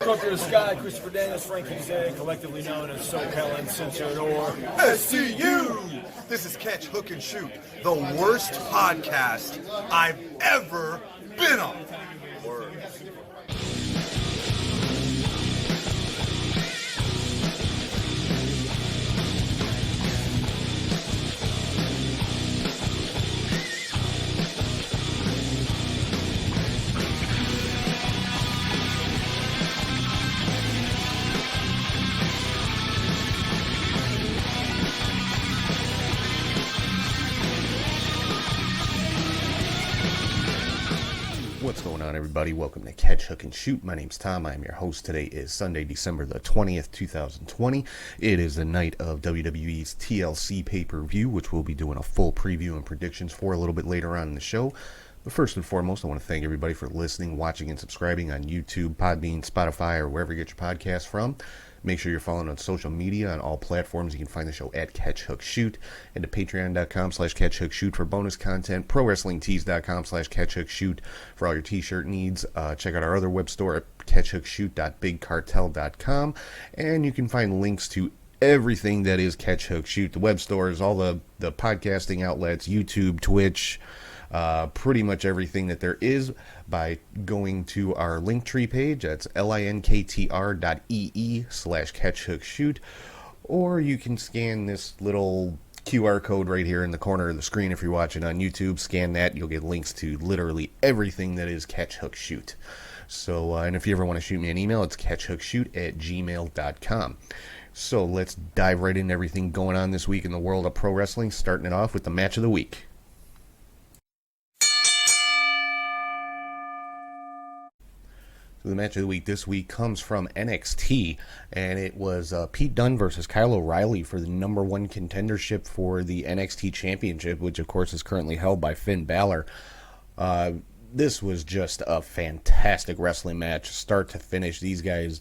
Conquer the Sky, Christopher Daniels, Frankie Zay, collectively known as SoCal Uncensored or SCU! This is Catch, Hook, and Shoot, the worst podcast I've ever been on. Word. What's going on, everybody? Welcome to Catch, Hook, and Shoot. My name's Tom. I'm your host. Today is Sunday, December the 20th, 2020. It is the night of WWE's TLC pay-per-view, which we'll be doing a full preview and predictions for a little bit later on in the show. But first and foremost, I want to thank everybody for listening, watching, and subscribing on YouTube, Podbean, Spotify, or wherever you get your podcasts from. Make sure you're following on social media on all platforms. You can find the show at catchhookshoot and to patreon.com/catchhookshoot for bonus content, prowrestlingtees.com/catchhookshoot for all your t-shirt needs. Check out our other web store at catchhookshoot.bigcartel.com, and you can find links to everything that is Catch Hook Shoot. The web stores, all the podcasting outlets, YouTube, Twitch, pretty much everything that there is by going to our Linktree page. That's linktr.ee/catchhookshoot, or you can scan this little QR code right here in the corner of the screen if you're watching on YouTube. Scan that, you'll get links to literally everything that is Catch Hook Shoot. So, and if you ever want to shoot me an email, it's catchhookshoot@gmail.com. So let's dive right into everything going on this week in the world of pro wrestling, starting it off with the match of the week. The match of the week this week comes from NXT, and it was Pete Dunne versus Kyle O'Reilly for the number one contendership for the NXT Championship, which of course is currently held by Finn Balor. This was just a fantastic wrestling match, start to finish. These guys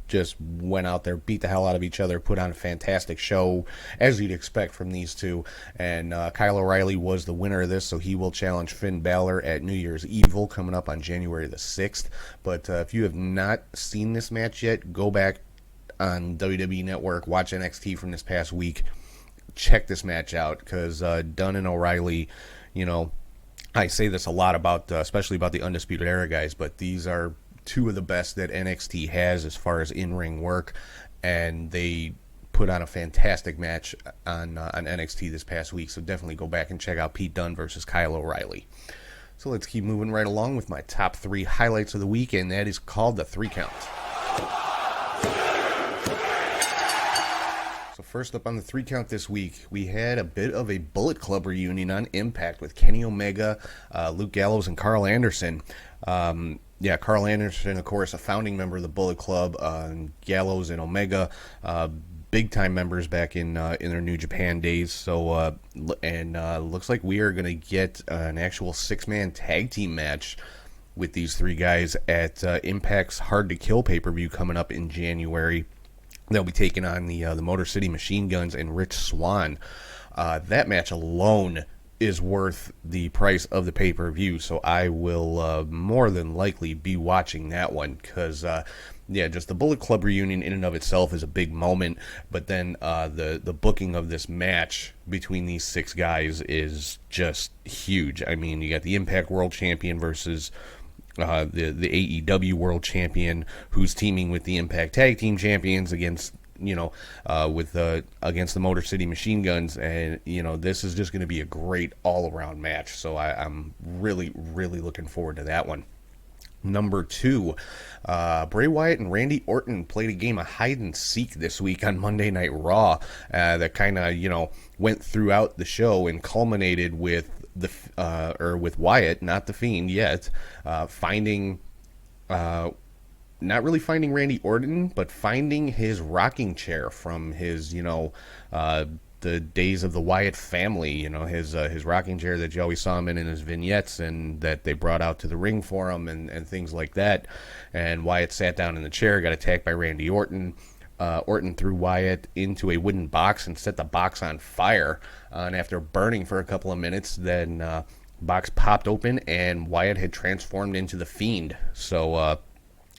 just went out there, beat the hell out of each other, put on a fantastic show, as you'd expect from these two. And Kyle O'Reilly was the winner of this, so he will challenge Finn Balor at New Year's Evil coming up on January the 6th. But if you have not seen this match yet, go back on WWE Network, watch NXT from this past week, check this match out, because Dunne and O'Reilly, you know, I say this a lot about, especially about the Undisputed Era guys, but these are two of the best that NXT has as far as in-ring work, and they put on a fantastic match on NXT this past week, so definitely go back and check out Pete Dunne versus Kyle O'Reilly. So let's keep moving right along with my top three highlights of the week, and that is called the 3 count. So first up on the 3 count this week, we had a bit of a Bullet Club reunion on Impact with Kenny Omega, Luke Gallows, and Carl Anderson. Carl Anderson, of course, a founding member of the Bullet Club, Gallows and Omega, big-time members back in their New Japan days. So, looks like we are going to get an actual 6-man tag team match with these three guys at Impact's Hard to Kill pay-per-view coming up in January. They'll be taking on the Motor City Machine Guns and Rich Swann. That match alone is worth the price of the pay-per-view, so I will more than likely be watching that one, because just the Bullet Club reunion in and of itself is a big moment, but then the booking of this match between these 6 guys is just huge. I mean, you got the Impact World Champion versus the AEW World Champion, who's teaming with the Impact Tag Team Champions against against the Motor City Machine Guns, and this is just going to be a great all-around match. So I'm really, really looking forward to that one. Number 2, Bray Wyatt and Randy Orton played a game of hide and seek this week on Monday Night Raw that kind of went throughout the show and culminated with with Wyatt, not the Fiend yet, finding. Not really finding Randy Orton, but finding his rocking chair from his, the days of the Wyatt family, his rocking chair that you always saw him in his vignettes, and that they brought out to the ring for him and things like that. And Wyatt sat down in the chair, got attacked by Randy Orton. Orton threw Wyatt into a wooden box and set the box on fire. And after burning for a couple of minutes, then box popped open and Wyatt had transformed into the Fiend. So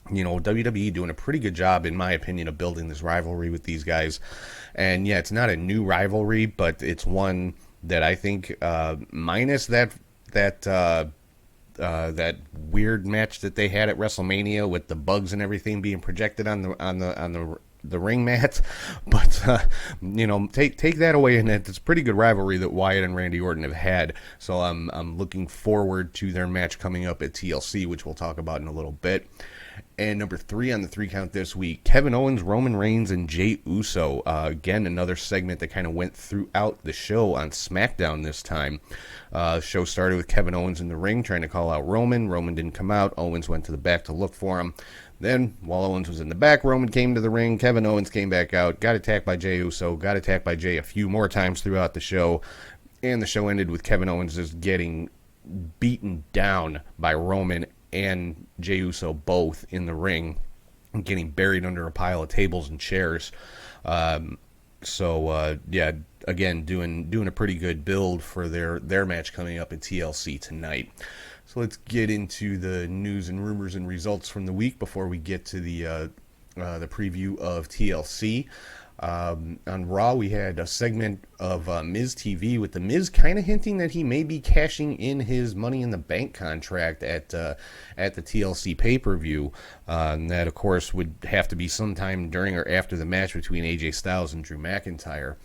WWE doing a pretty good job, in my opinion, of building this rivalry with these guys. And yeah, it's not a new rivalry, but it's one that I think, minus that weird match that they had at WrestleMania with the bugs and everything being projected on the ring mat, but take that away, and it's a pretty good rivalry that Wyatt and Randy Orton have had. So I'm looking forward to their match coming up at TLC, which we'll talk about in a little bit. And number 3 on the 3 count this week, Kevin Owens, Roman Reigns, and Jey Uso. Again, another segment that kind of went throughout the show on Smackdown this time. Show started with Kevin Owens in the ring trying to call out Roman. Roman didn't come out. Owens went to the back to look for him. Then, while Owens was in the back, Roman came to the ring. Kevin Owens came back out, got attacked by Jey Uso, got attacked by Jey a few more times throughout the show. And the show ended with Kevin Owens just getting beaten down by Roman and Jey Uso both in the ring, getting buried under a pile of tables and chairs. Yeah, again, doing a pretty good build for their match coming up at TLC tonight. So let's get into the news and rumors and results from the week before we get to the preview of TLC. On Raw, we had a segment of Miz TV with the Miz kind of hinting that he may be cashing in his Money in the Bank contract at the TLC pay-per-view. And that, of course, would have to be sometime during or after the match between AJ Styles and Drew McIntyre.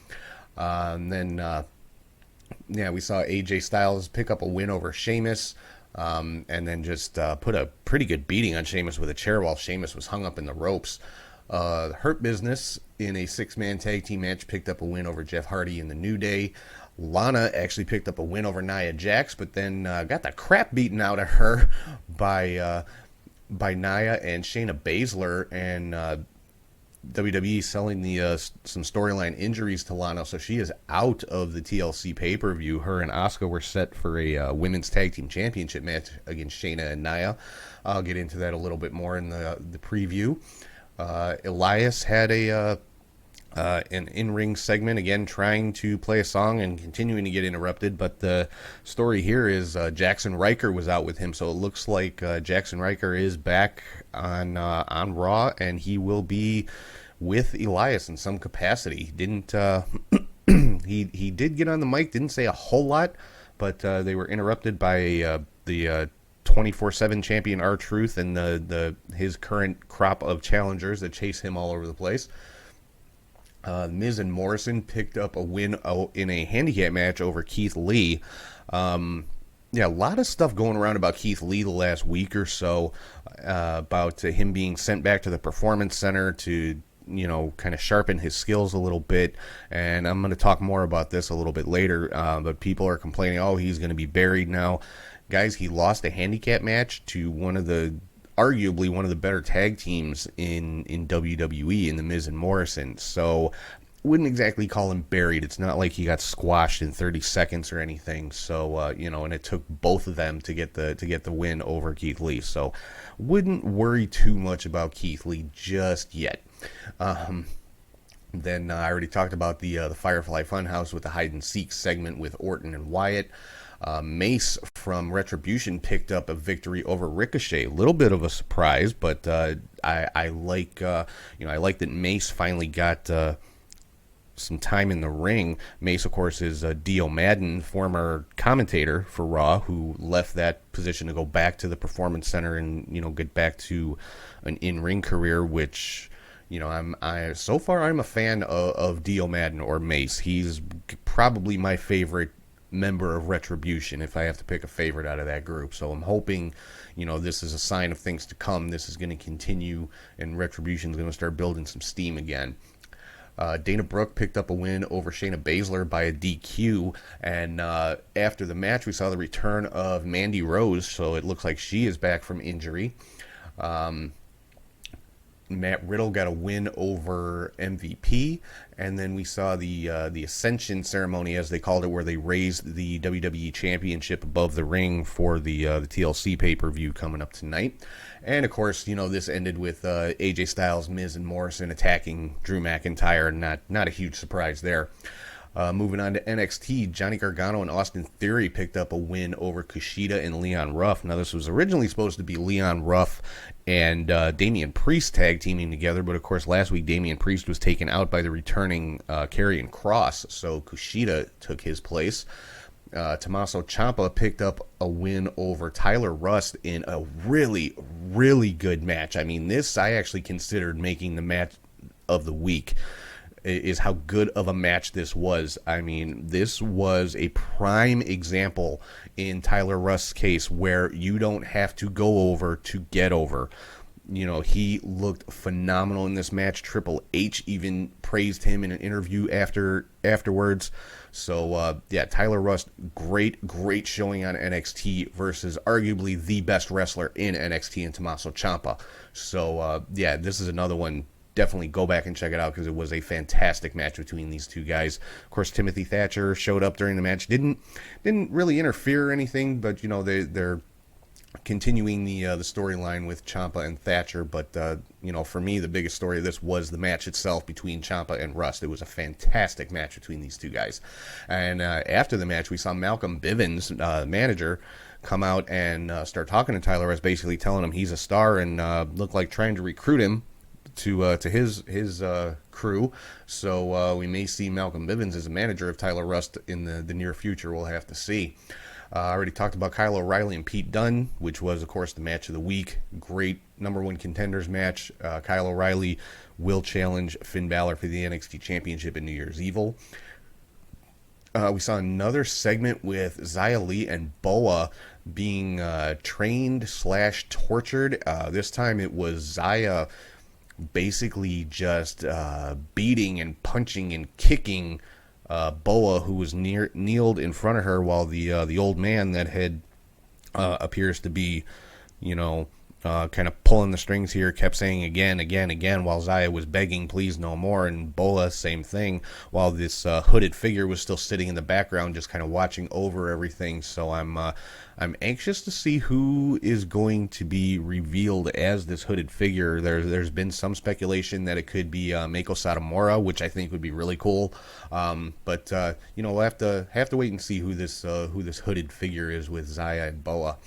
And then we saw AJ Styles pick up a win over Sheamus. And then just put a pretty good beating on Sheamus with a chair while Sheamus was hung up in the ropes. Hurt Business in a 6-man tag team match picked up a win over Jeff Hardy and the New Day. Lana actually picked up a win over Nia Jax, but then got the crap beaten out of her by Nia and Shayna Baszler, and WWE selling some storyline injuries to Lana, so she is out of the TLC pay-per-view. Her and Asuka were set for a women's tag team championship match against Shayna and Nia. I'll get into that a little bit more in the preview. Elias had an in-ring segment, again trying to play a song and continuing to get interrupted, but the story here is Jackson Riker was out with him, so it looks like Jackson Riker is back on Raw, and he will be with Elias in some capacity. Didn't he did get on the mic, didn't say a whole lot, but they were interrupted by the 24/7 champion R-Truth and his current crop of challengers that chase him all over the place. Miz and Morrison picked up a win in a handicap match over Keith Lee. A lot of stuff going around about Keith Lee the last week or so, about him being sent back to the Performance Center to, kind of sharpen his skills a little bit. And I'm going to talk more about this a little bit later, but people are complaining, oh, he's going to be buried now. Guys, he lost a handicap match to arguably one of the better tag teams in WWE, in the Miz and Morrison. So wouldn't exactly call him buried. It's not like he got squashed in 30 seconds or anything. So and it took both of them to get the win over Keith Lee. So wouldn't worry too much about Keith Lee just yet. Then I already talked about the Firefly Funhouse with the hide and seek segment with Orton and Wyatt. Mace from Retribution picked up a victory over Ricochet. A little bit of a surprise, but I like that Mace finally got some time in the ring. Mace, of course, is Dio Madden, former commentator for Raw, who left that position to go back to the Performance Center and get back to an in-ring career, which I'm a fan of Dio Madden, or Mace. He's probably my favorite member of Retribution, if I have to pick a favorite out of that group. So I'm hoping, this is a sign of things to come. This is going to continue, and Retribution is going to start building some steam again. Dana Brooke picked up a win over Shayna Baszler by a DQ, and after the match, we saw the return of Mandy Rose, so it looks like she is back from injury. Matt Riddle got a win over MVP, and then we saw the Ascension ceremony, as they called it, where they raised the WWE Championship above the ring for the TLC pay-per-view coming up tonight. And of course, this ended with AJ Styles, Miz, and Morrison attacking Drew McIntyre. Not a huge surprise there. Moving on to NXT, Johnny Gargano and Austin Theory picked up a win over Kushida and Leon Ruff. Now, this was originally supposed to be Leon Ruff and Damian Priest tag teaming together, but of course last week Damian Priest was taken out by the returning Karrion Kross, so Kushida took his place. Tommaso Ciampa picked up a win over Tyler Rust in a really, really good match. I mean, this I actually considered making the match of the week, is how good of a match this was. I mean, this was a prime example in Tyler Rust's case where you don't have to go over to get over. You know, he looked phenomenal in this match. Triple H even praised him in an interview afterwards. So, yeah, Tyler Rust, great showing on NXT versus arguably the best wrestler in NXT in Tommaso Ciampa. So, yeah, this is another one. Definitely go back and check it out because it was a fantastic match between these two guys. Of course, Timothy Thatcher showed up during the match. Didn't really interfere or anything, but, you know, they're continuing the storyline with Ciampa and Thatcher, but you know, for me, the biggest story of this was the match itself between Ciampa and Rust. It was a fantastic match between these two guys. And after the match, we saw Malcolm Bivens, manager, come out and start talking to Tyler Rust, basically telling him he's a star and looked like trying to recruit him to his crew. So we may see Malcolm Bivens as a manager of Tyler Rust in the near future. We'll have to see. I already talked about Kyle O'Reilly and Pete Dunne, which was, of course, the match of the week. Great number one contenders match. Kyle O'Reilly will challenge Finn Balor for the NXT Championship in New Year's Evil. We saw another segment with Xia Li and Boa being trained/tortured. This time it was Xia basically just beating and punching and kicking Boa, who was kneeled in front of her, while the old man that had appears to be, you know, kind of pulling the strings here, kept saying again, while Xia was begging, please no more. And Boa, same thing, while this hooded figure was still sitting in the background, just kind of watching over everything. So I'm anxious to see who is going to be revealed as this hooded figure. There's been some speculation that it could be Meiko Satomura, which I think would be really cool. But you know, we'll have to wait and see who this hooded figure is with Xia and Boa.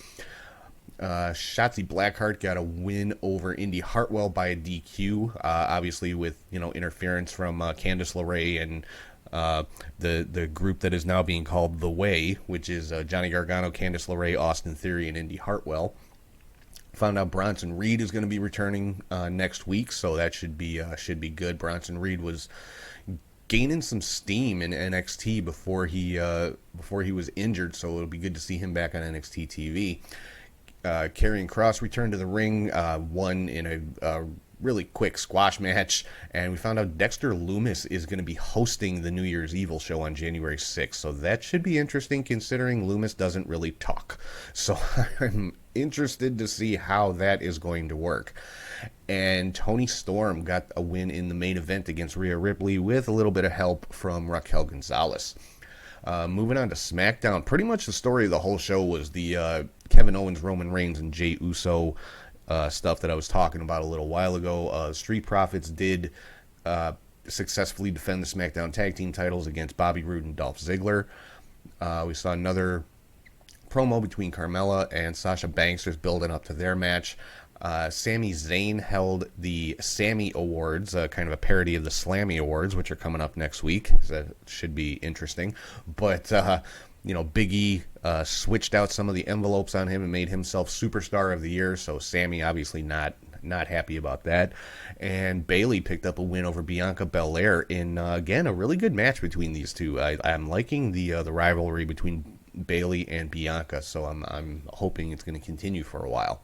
Shotzi Blackheart got a win over Indy Hartwell by a DQ, obviously with, you know, interference from Candice LeRae and the group that is now being called The Way, which is Johnny Gargano, Candice LeRae, Austin Theory, and Indy Hartwell. Found out Bronson Reed is going to be returning next week, so that should be good. Bronson Reed was gaining some steam in NXT before he was injured, so it'll be good to see him back on NXT TV. Karrion Kross returned to the ring, won in a really quick squash match, and we found out Dexter Lumis is going to be hosting the New Year's Evil show on January 6th, so that should be interesting considering Lumis doesn't really talk. So I'm interested to see how that is going to work. And Toni Storm got a win in the main event against Rhea Ripley with a little bit of help from Raquel Gonzalez. Moving on to SmackDown, pretty much the story of the whole show was the Kevin Owens, Roman Reigns, and Jey Uso stuff that I was talking about a little while ago. Street Profits did successfully defend the SmackDown Tag Team titles against Bobby Roode and Dolph Ziggler. We saw another promo between Carmella and Sasha Banks, just building up to their match. Sami Zayn held the Sammy Awards, kind of a parody of the Slammy Awards, which are coming up next week. So that should be interesting. But, you know, Big E switched out some of the envelopes on him and made himself Superstar of the Year. So Sammy obviously not happy about that. And Bayley picked up a win over Bianca Belair in, again, a really good match between these two. I'm liking the rivalry between Bayley and Bianca, so I'm hoping it's going to continue for a while.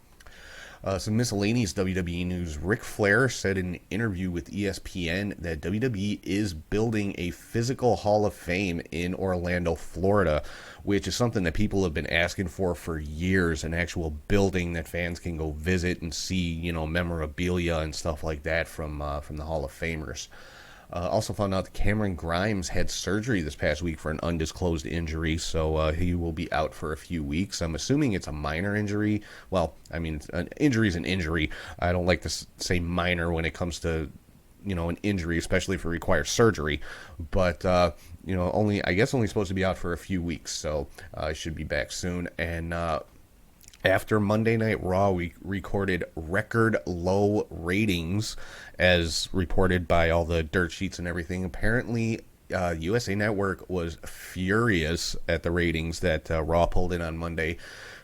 Some miscellaneous WWE news. Ric Flair said in an interview with ESPN that WWE is building a physical Hall of Fame in Orlando, Florida, which is something that people have been asking for years, an actual building that fans can go visit and see, you know, memorabilia and stuff like that from the Hall of Famers. Also found out that Cameron Grimes had surgery this past week for an undisclosed injury, so he will be out for a few weeks. I'm assuming it's a minor injury. Well, I mean, an injury is an injury. I don't like to say minor when it comes to an injury, especially if it requires surgery. But only supposed to be out for a few weeks, so should be back soon. And after Monday Night Raw, we recorded record low ratings, as reported by all the dirt sheets and everything. Apparently, USA Network was furious at the ratings that Raw pulled in on Monday.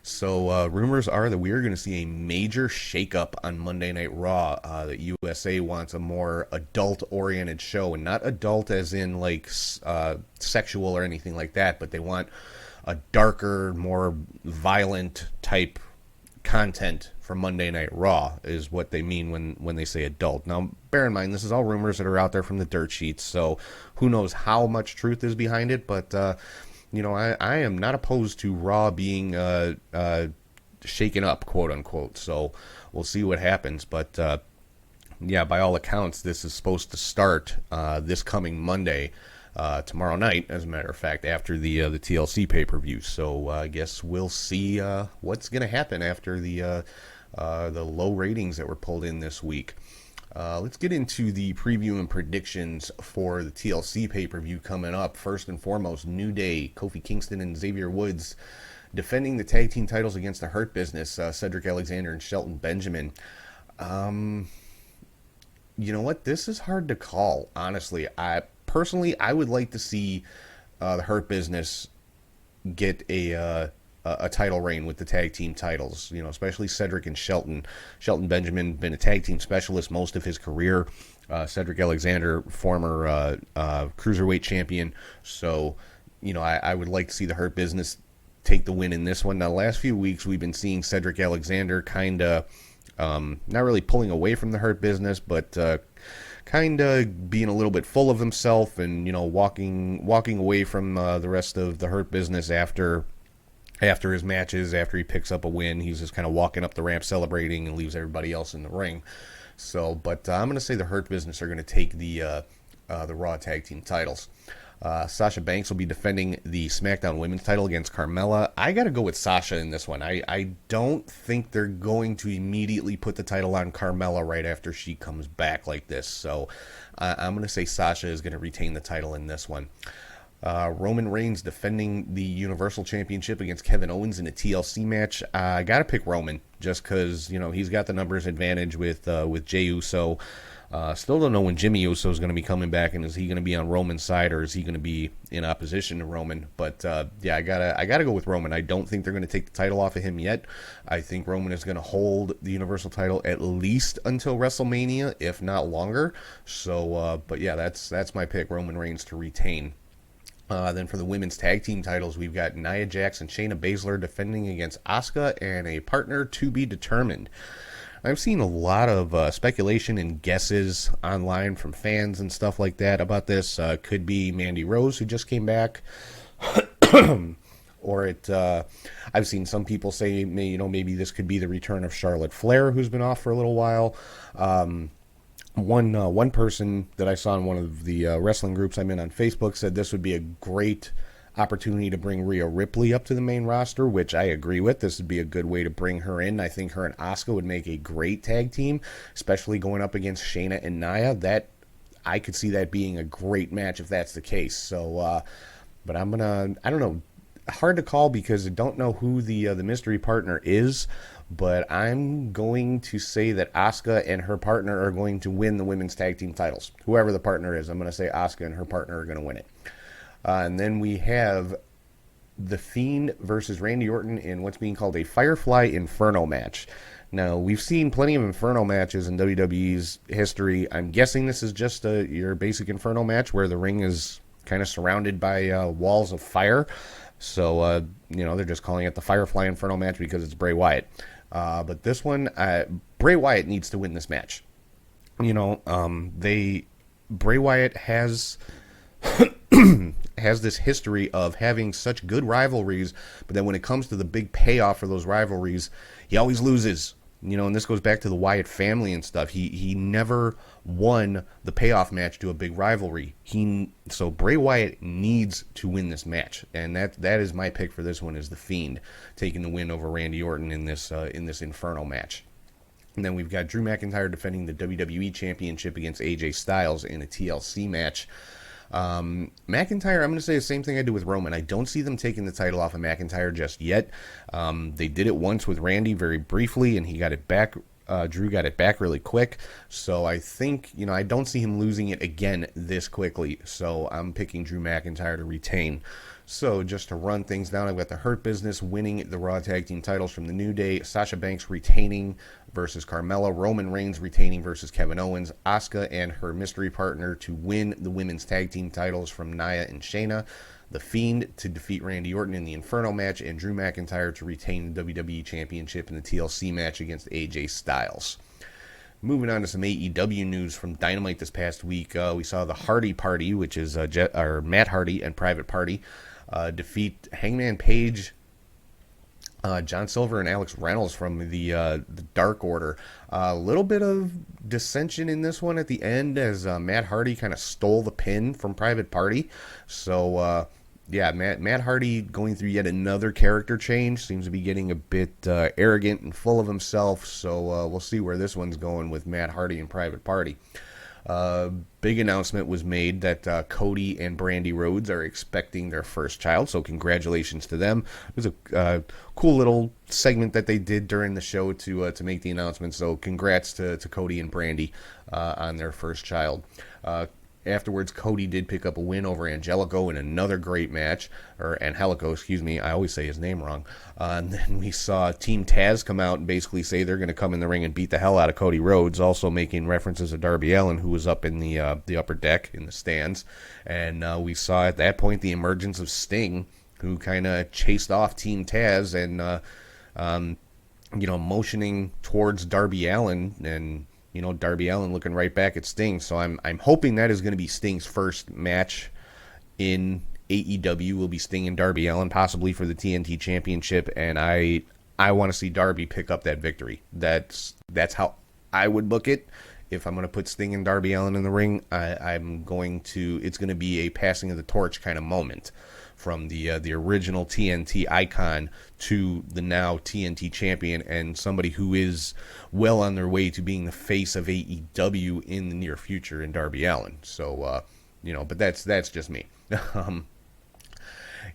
So rumors are that we are going to see a major shakeup on Monday Night Raw. That USA wants a more adult-oriented show, and not adult as in like sexual or anything like that, but they want a darker, more violent type content for Monday Night Raw is what they mean when they say adult. Now, bear in mind, this is all rumors that are out there from the dirt sheets, so who knows how much truth is behind it, but I am not opposed to Raw being shaken up, quote unquote, so we'll see what happens. But by all accounts, this is supposed to start this coming Monday, tomorrow night, as a matter of fact, after the TLC pay-per-view. So I guess we'll see what's going to happen after the low ratings that were pulled in this week. Let's get into the preview and predictions for the TLC pay-per-view coming up. First and foremost, New Day, Kofi Kingston and Xavier Woods defending the tag team titles against the Hurt Business, Cedric Alexander and Shelton Benjamin. You know what? This is hard to call, honestly. Personally, I would like to see the Hurt Business get a title reign with the tag team titles, especially Cedric and Shelton. Shelton Benjamin, been a tag team specialist most of his career. Cedric Alexander, former cruiserweight champion. So, I would like to see the Hurt Business take the win in this one. Now, the last few weeks, we've been seeing Cedric Alexander kind of not really pulling away from the Hurt Business, but kind of being a little bit full of himself and, walking away from the rest of the Hurt Business after his matches, after he picks up a win. He's just kind of walking up the ramp celebrating and leaves everybody else in the ring. So, but I'm going to say the Hurt Business are going to take the Raw Tag Team titles. Sasha Banks will be defending the SmackDown Women's title against Carmella. I got to go with Sasha in this one. I don't think they're going to immediately put the title on Carmella right after she comes back like this. So I'm going to say Sasha is going to retain the title in this one. Roman Reigns defending the Universal Championship against Kevin Owens in a TLC match. I got to pick Roman just because, he's got the numbers advantage with Jey Uso. Still don't know when Jimmy Uso is going to be coming back, and is he going to be on Roman's side or is he going to be in opposition to Roman? But I gotta go with Roman. I don't think they're going to take the title off of him yet. I think Roman is going to hold the Universal title at least until WrestleMania, if not longer. So, that's my pick: Roman Reigns to retain. Then for the women's tag team titles, we've got Nia Jax and Shayna Baszler defending against Asuka and a partner to be determined. I've seen a lot of speculation and guesses online from fans and stuff like that about this. Could be Mandy Rose, who just came back, or I've seen some people say, maybe this could be the return of Charlotte Flair, who's been off for a little while. One person that I saw in one of the wrestling groups I'm in on Facebook said this would be a great opportunity to bring Rhea Ripley up to the main roster, which I agree with. This would be a good way to bring her in. I think her and Asuka would make a great tag team, especially going up against Shayna and Nia. That I could see that being a great match if that's the case. So, but I don't know, hard to call because I don't know who the mystery partner is. But I'm going to say that Asuka and her partner are going to win the women's tag team titles. Whoever the partner is, I'm going to say Asuka and her partner are going to win it. And then we have The Fiend versus Randy Orton in what's being called a Firefly Inferno match. Now, we've seen plenty of Inferno matches in WWE's history. I'm guessing this is just your basic Inferno match where the ring is kind of surrounded by walls of fire. So, they're just calling it the Firefly Inferno match because it's Bray Wyatt. But this one, Bray Wyatt needs to win this match. Bray Wyatt has this history of having such good rivalries, but then when it comes to the big payoff for those rivalries, he always loses. And this goes back to the Wyatt family and stuff. He never won the payoff match to a big rivalry. So Bray Wyatt needs to win this match, and that is my pick for this one, is The Fiend taking the win over Randy Orton in this Inferno match. And then we've got Drew McIntyre defending the WWE Championship against AJ Styles in a TLC match. McIntyre, I'm going to say the same thing I did with Roman. I don't see them taking the title off of McIntyre just yet. They did it once with Randy very briefly, and he got it back. Drew got it back really quick. So I think, I don't see him losing it again this quickly. So I'm picking Drew McIntyre to retain. So just to run things down, I've got the Hurt Business winning the Raw Tag Team titles from the New Day, Sasha Banks retaining versus Carmella, Roman Reigns retaining versus Kevin Owens, Asuka and her mystery partner to win the Women's Tag Team titles from Nia and Shayna, The Fiend to defeat Randy Orton in the Inferno match, and Drew McIntyre to retain the WWE Championship in the TLC match against AJ Styles. Moving on to some AEW news from Dynamite this past week, we saw the Hardy Party, which is Matt Hardy and Private Party, defeat Hangman Page, John Silver, and Alex Reynolds from the Dark Order. A little bit of dissension in this one at the end as Matt Hardy kind of stole the pin from Private Party. So, Matt Hardy going through yet another character change. Seems to be getting a bit arrogant and full of himself. So we'll see where this one's going with Matt Hardy and Private Party. Big announcement was made that Cody and Brandy Rhodes are expecting their first child, so congratulations to them. It was a cool little segment that they did during the show to make the announcement, so congrats to Cody and Brandy on their first child. Afterwards, Cody did pick up a win over Angelico in another great match, or Angelico, excuse me, I always say his name wrong. And then we saw Team Taz come out and basically say they're going to come in the ring and beat the hell out of Cody Rhodes, also making references to Darby Allin, who was up in the upper deck in the stands. And we saw at that point the emergence of Sting, who kind of chased off Team Taz and, motioning towards Darby Allin, and Darby Allin looking right back at Sting. So I'm hoping that is going to be Sting's first match in AEW. Will be Sting and Darby Allin, possibly for the TNT Championship, and I want to see Darby pick up that victory. That's how I would book it. If I'm going to put Sting and Darby Allin in the ring, it's going to be a passing of the torch kind of moment from the original TNT icon to the now TNT champion, and somebody who is well on their way to being the face of AEW in the near future in Darby Allin. So, but that's just me.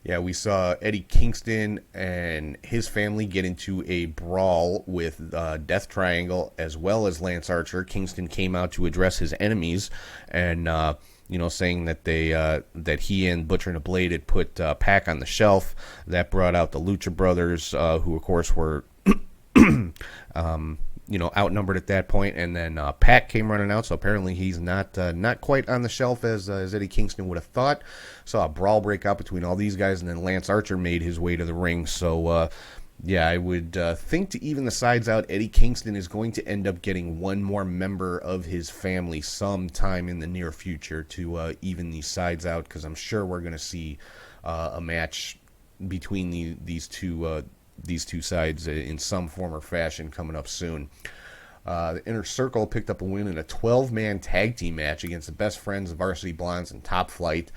We saw Eddie Kingston and his family get into a brawl with Death Triangle as well as Lance Archer. Kingston came out to address his enemies and saying that that he and Butcher and the Blade had put Pac on the shelf. That brought out the Lucha Brothers, who of course were outnumbered at that point. And then Pac came running out, so apparently he's not quite on the shelf as Eddie Kingston would have thought. Saw a brawl break out between all these guys, and then Lance Archer made his way to the ring. So I would think to even the sides out, Eddie Kingston is going to end up getting one more member of his family sometime in the near future to even these sides out, because I'm sure we're going to see a match between these two sides in some form or fashion coming up soon. The Inner Circle picked up a win in a 12-man tag team match against the Best Friends, Varsity Blondes, and Top Flight.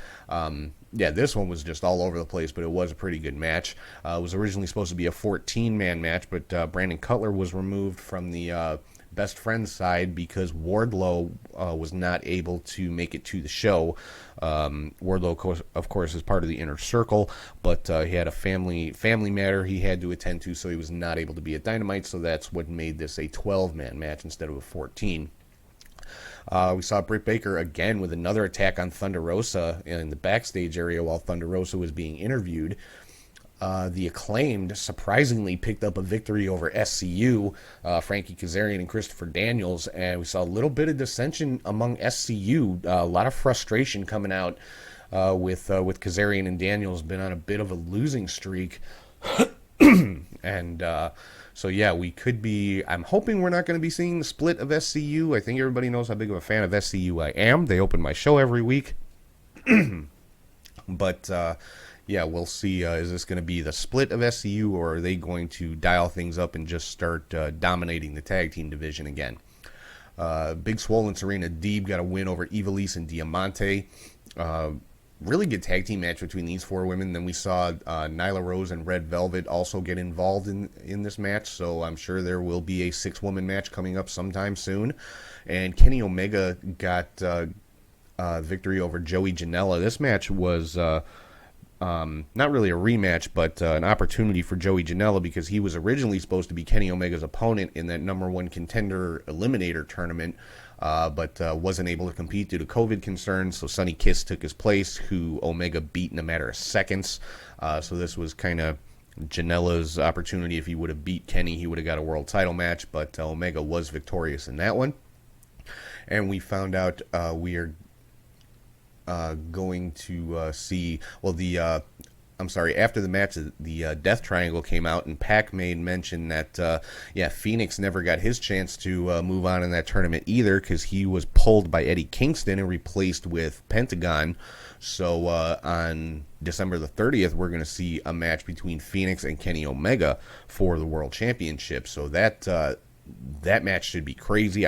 This one was just all over the place, but it was a pretty good match. It was originally supposed to be a 14-man match, but Brandon Cutler was removed from the Best Friends side because Wardlow was not able to make it to the show. Wardlow, of course, is part of the Inner Circle, but he had a family matter he had to attend to, so he was not able to be at Dynamite, so that's what made this a 12-man match instead of a 14. We saw Britt Baker again with another attack on Thunder Rosa in the backstage area while Thunder Rosa was being interviewed. The Acclaimed surprisingly picked up a victory over SCU, Frankie Kazarian and Christopher Daniels, and we saw a little bit of dissension among SCU, a lot of frustration coming out with Kazarian and Daniels. Been on a bit of a losing streak, and we could be. I'm hoping we're not going to be seeing the split of SCU. I think everybody knows how big of a fan of SCU I am. They open my show every week, but. We'll see. Is this going to be the split of SCU, or are they going to dial things up and just start dominating the tag team division again? Big Swole and Serena Deeb got a win over Ivelisse and Diamante. really good tag team match between these four women. Then we saw Nyla Rose and Red Velvet also get involved in this match, so I'm sure there will be a 6-woman match coming up sometime soon. And Kenny Omega got victory over Joey Janela. This match was not really a rematch, but an opportunity for Joey Janela, because he was originally supposed to be Kenny Omega's opponent in that number one contender eliminator tournament, but wasn't able to compete due to COVID concerns. So Sonny Kiss took his place, who Omega beat in a matter of seconds. So this was kind of Janela's opportunity. If he would have beat Kenny, he would have got a world title match, but Omega was victorious in that one. And we found out we are going to see, well, after the match, the Death Triangle came out, and Pac made mention that, Phoenix never got his chance to move on in that tournament either, because he was pulled by Eddie Kingston and replaced with Pentagon. So on December the 30th, we're going to see a match between Phoenix and Kenny Omega for the World Championship. So that match should be crazy.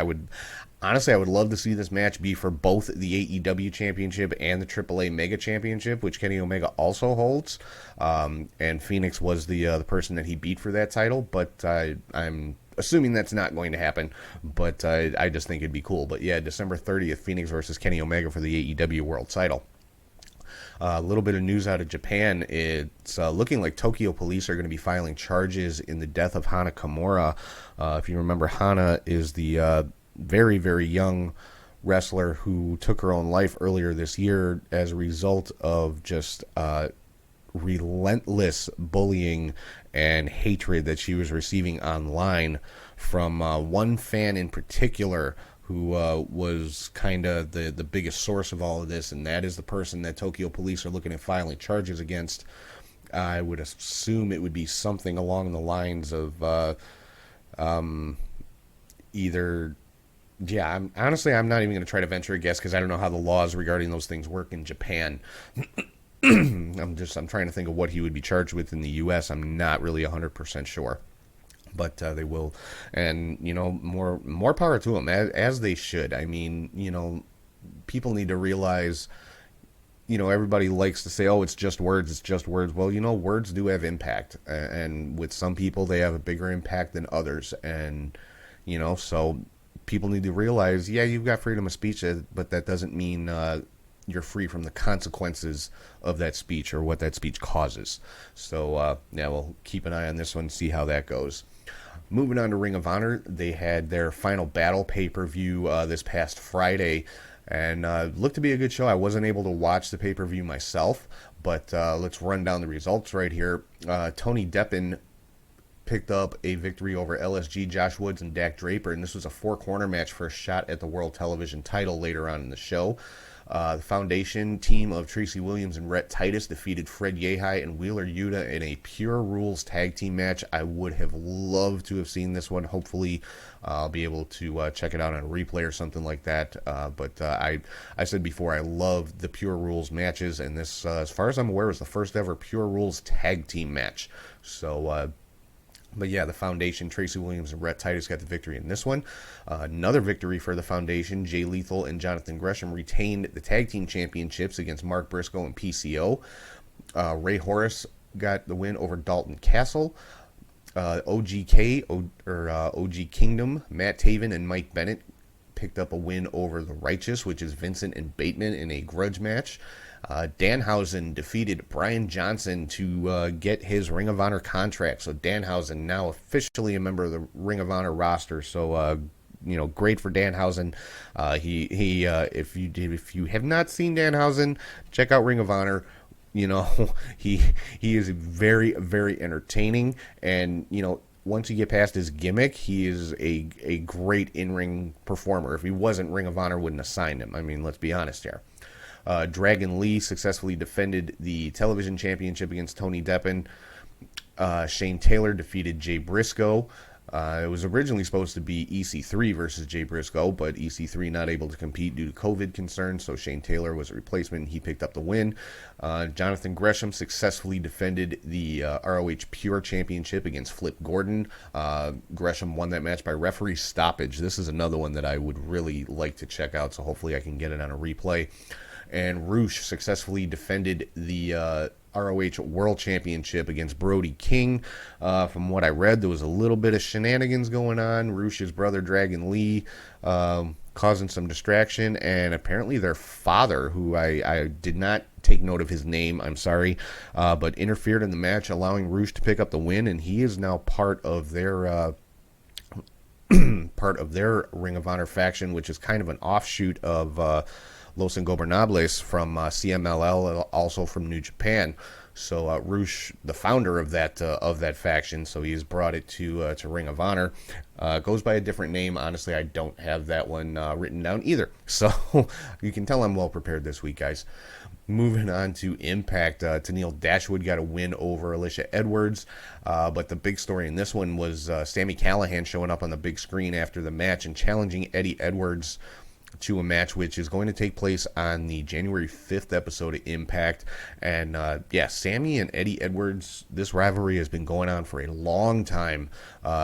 Honestly, I would love to see this match be for both the AEW Championship and the AAA Mega Championship, which Kenny Omega also holds. And Phoenix was the person that he beat for that title, but I'm assuming that's not going to happen. But I just think it'd be cool. But yeah, December 30th, Phoenix versus Kenny Omega for the AEW World title. A little bit of news out of Japan. It's looking like Tokyo Police are going to be filing charges in the death of Hana Kimura. If you remember, Hana is the very, very young wrestler who took her own life earlier this year as a result of just relentless bullying and hatred that she was receiving online from one fan in particular, who was kind of the biggest source of all of this, and that is the person that Tokyo Police are looking at filing charges against. I would assume it would be something along the lines of either... Yeah, I'm not even going to try to venture a guess, because I don't know how the laws regarding those things work in Japan. I'm trying to think of what he would be charged with in the U.S. I'm not really 100% sure. But they will, and more power to them, as they should. I mean, people need to realize, everybody likes to say, oh, it's just words, it's just words. Well, words do have impact, and with some people they have a bigger impact than others, and so people need to realize, yeah, you've got freedom of speech, but that doesn't mean you're free from the consequences of that speech or what that speech causes. So we'll keep an eye on this one, see how that goes. Moving on to Ring of Honor, they had their Final Battle pay-per-view this past Friday, and looked to be a good show. I wasn't able to watch the pay-per-view myself, but let's run down the results right here. Tony Deppen picked up a victory over LSG, Josh Woods, and Dak Draper, and this was a 4-corner match for a shot at the World Television title later on in the show. The Foundation team of Tracy Williams and Rhett Titus defeated Fred Yehai and Wheeler Yuta in a Pure Rules tag team match. I would have loved to have seen this one. Hopefully I'll be able to check it out on a replay or something like that. But I said before, I love the Pure Rules matches, and this, as far as I'm aware, was the first ever Pure Rules tag team match. So, but yeah, the Foundation, Tracy Williams and Rhett Titus got the victory in this one. Another victory for the Foundation. Jay Lethal and Jonathan Gresham retained the tag team championships against Mark Briscoe and PCO. Ray Horace got the win over Dalton Castle. OG Kingdom, Matt Taven and Mike Bennett picked up a win over the Righteous, which is Vincent and Bateman, in a grudge match. Danhausen defeated Brian Johnson to get his Ring of Honor contract. So Danhausen now officially a member of the Ring of Honor roster. So great for Danhausen. If you have not seen Danhausen, check out Ring of Honor. He is very, very entertaining, and once you get past his gimmick, he is a great in-ring performer. If he wasn't, Ring of Honor wouldn't have signed him. I mean, let's be honest here. Dragon Lee successfully defended the television championship against Tony Deppen. Shane Taylor defeated Jay Briscoe. It was originally supposed to be EC3 versus Jay Briscoe, but EC3 not able to compete due to COVID concerns, so Shane Taylor was a replacement. He picked up the win. Jonathan Gresham successfully defended the ROH Pure Championship against Flip Gordon. Gresham won that match by referee stoppage. This is another one that I would really like to check out, so hopefully I can get it on a replay. and Roosh successfully defended the ROH World Championship against Brody King. From what I read, there was a little bit of shenanigans going on. Roosh's brother, Dragon Lee, causing some distraction, and apparently their father, who I did not take note of his name, I'm sorry, but interfered in the match, allowing Roosh to pick up the win, and he is now part of their Ring of Honor faction, which is kind of an offshoot of Los Ingobernables from CMLL, also from New Japan. So Roosh, the founder of that faction, so he's brought it to Ring of Honor. Goes by a different name. Honestly, I don't have that one written down either. So you can tell I'm well prepared this week, guys. Moving on to Impact, Tenille Dashwood got a win over Alicia Edwards, but the big story in this one was Sami Callihan showing up on the big screen after the match and challenging Eddie Edwards to a match which is going to take place on the January 5th episode of Impact. And Sami and Eddie Edwards, this rivalry has been going on for a long time,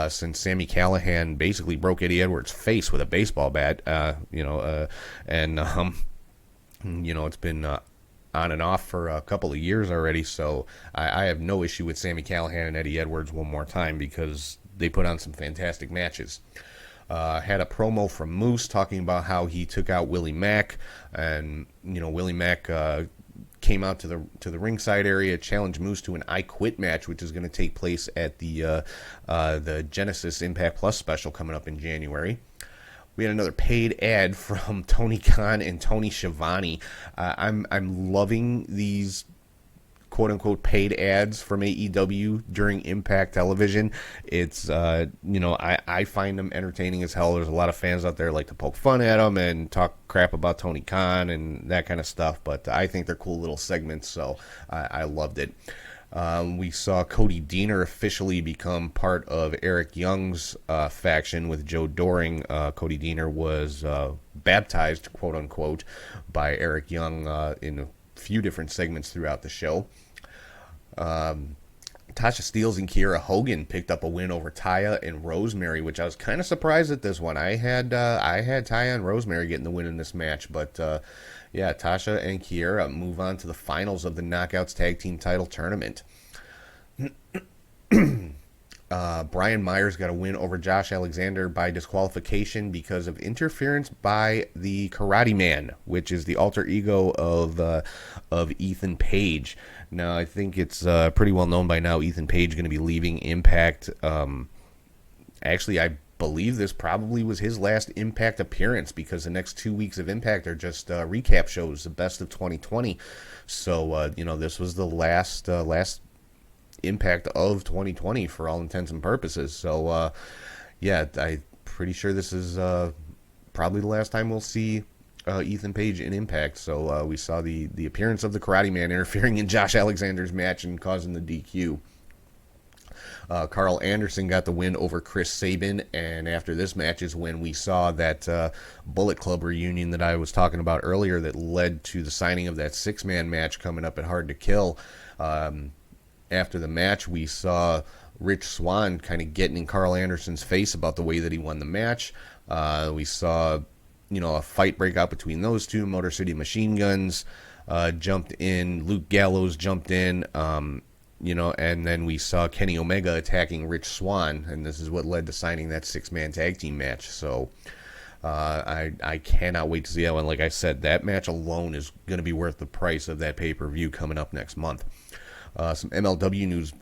since Sami Callihan basically broke Eddie Edwards' face with a baseball bat. It's been on and off for a couple of years already, so I have no issue with Sami Callihan and Eddie Edwards one more time because they put on some fantastic matches. Had a promo from Moose talking about how he took out Willie Mack, and Willie Mack came out to the ringside area, challenged Moose to an I Quit match, which is going to take place at the Genesis Impact Plus special coming up in January. We had another paid ad from Tony Khan and Tony Schiavone. I'm loving these quote-unquote paid ads from AEW during Impact Television. It's, I find them entertaining as hell. There's a lot of fans out there like to poke fun at them and talk crap about Tony Khan and that kind of stuff, but I think they're cool little segments, so I loved it. We saw Cody Deaner officially become part of Eric Young's faction with Joe Doring. Cody Deaner was baptized, quote-unquote, by Eric Young in a few different segments throughout the show. Tasha Steelz and Kiera Hogan picked up a win over Taya and Rosemary, which I was kind of surprised at this one. I had Taya and Rosemary getting the win in this match, but Tasha and Kiera move on to the finals of the Knockouts Tag Team Title Tournament. Brian Myers got a win over Josh Alexander by disqualification because of interference by the Karate Man, which is the alter ego of Ethan Page. Now, I think it's pretty well known by now Ethan Page going to be leaving Impact. Actually, I believe this probably was his last Impact appearance because the next 2 weeks of Impact are just recap shows, the best of 2020. So, this was the last Impact of 2020 for all intents and purposes. So, I'm pretty sure this is probably the last time we'll see Ethan Page in Impact. So we saw the appearance of the Karate Man interfering in Josh Alexander's match and causing the DQ. Carl Anderson got the win over Chris Sabin, and after this match is when we saw that Bullet Club reunion that I was talking about earlier that led to the signing of that six-man match coming up at Hard to Kill. After the match, we saw Rich Swann kind of getting in Carl Anderson's face about the way that he won the match. We saw, a fight break out between those two. Motor City Machine Guns jumped in. Luke Gallows jumped in. And then we saw Kenny Omega attacking Rich Swann, and this is what led to signing that six-man tag team match. So I cannot wait to see that one. Like I said, that match alone is going to be worth the price of that pay-per-view coming up next month. Some MLW news.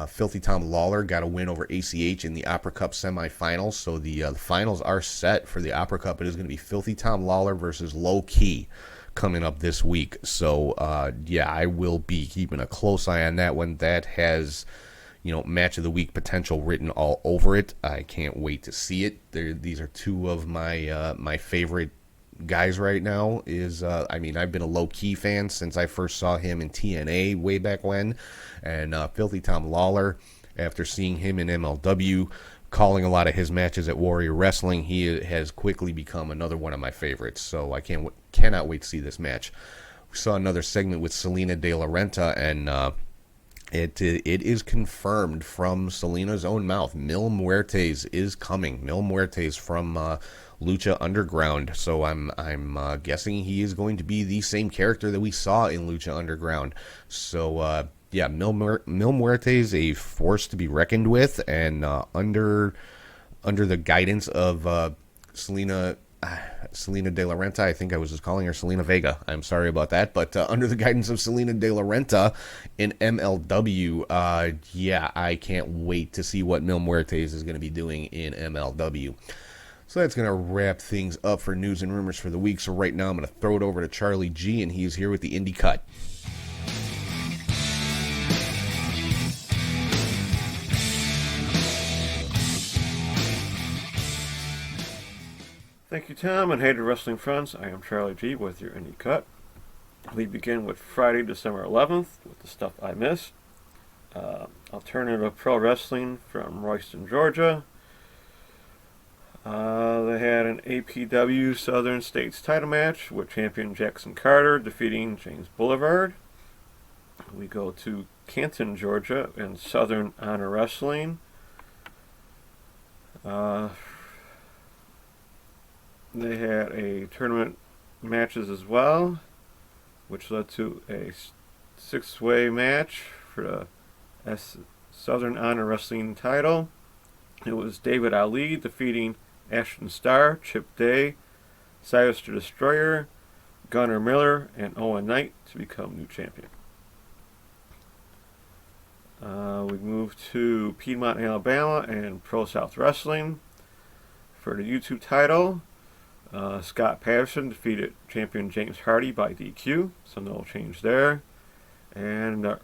Filthy Tom Lawler got a win over ACH in the Opera Cup semifinals. So the finals are set for the Opera Cup. It is going to be Filthy Tom Lawler versus Low Key coming up this week. So, I will be keeping a close eye on that one. That has, match of the week potential written all over it. I can't wait to see it. These are two of my favorite guys right now. I've been a Low Key fan since I first saw him in TNA way back when. And Filthy Tom Lawler, after seeing him in MLW, calling a lot of his matches at Warrior Wrestling, he has quickly become another one of my favorites. So I cannot wait to see this match. We saw another segment with Selena De La Renta, and it is confirmed from Selena's own mouth. Mil Muertes is coming. Mil Muertes from Lucha Underground. So I'm guessing he is going to be the same character that we saw in Lucha Underground. So yeah, Mil Muerte is a force to be reckoned with, and under the guidance of Selena De La Renta, I think I was just calling her Selena Vega. I'm sorry about that, but under the guidance of Selena De La Renta in MLW, yeah, I can't wait to see what Mil Muertes is going to be doing in MLW. So that's going to wrap things up for news and rumors for the week. So right now I'm going to throw it over to Charlie G, and he's here with the Indie Cut. Thank you, Tom, and hey to wrestling friends. I am Charlie G with your Indie Cut. We begin with Friday, December 11th with the stuff I missed. Alternative Pro Wrestling from Royston, Georgia. They had an APW Southern States title match with champion Jackson Carter defeating James Boulevard. We go to Canton, Georgia, and Southern Honor Wrestling. They had a tournament matches as well, which led to a six-way match for the Southern Honor Wrestling title. It was David Ali defeating Ashton Starr, Chip Day, Cyrus the Destroyer, Gunnar Miller, and Owen Knight to become new champion. We move to Piedmont, Alabama, and Pro South Wrestling for the YouTube title. Scott Patterson defeated champion James Hardy by DQ, so no change there. And the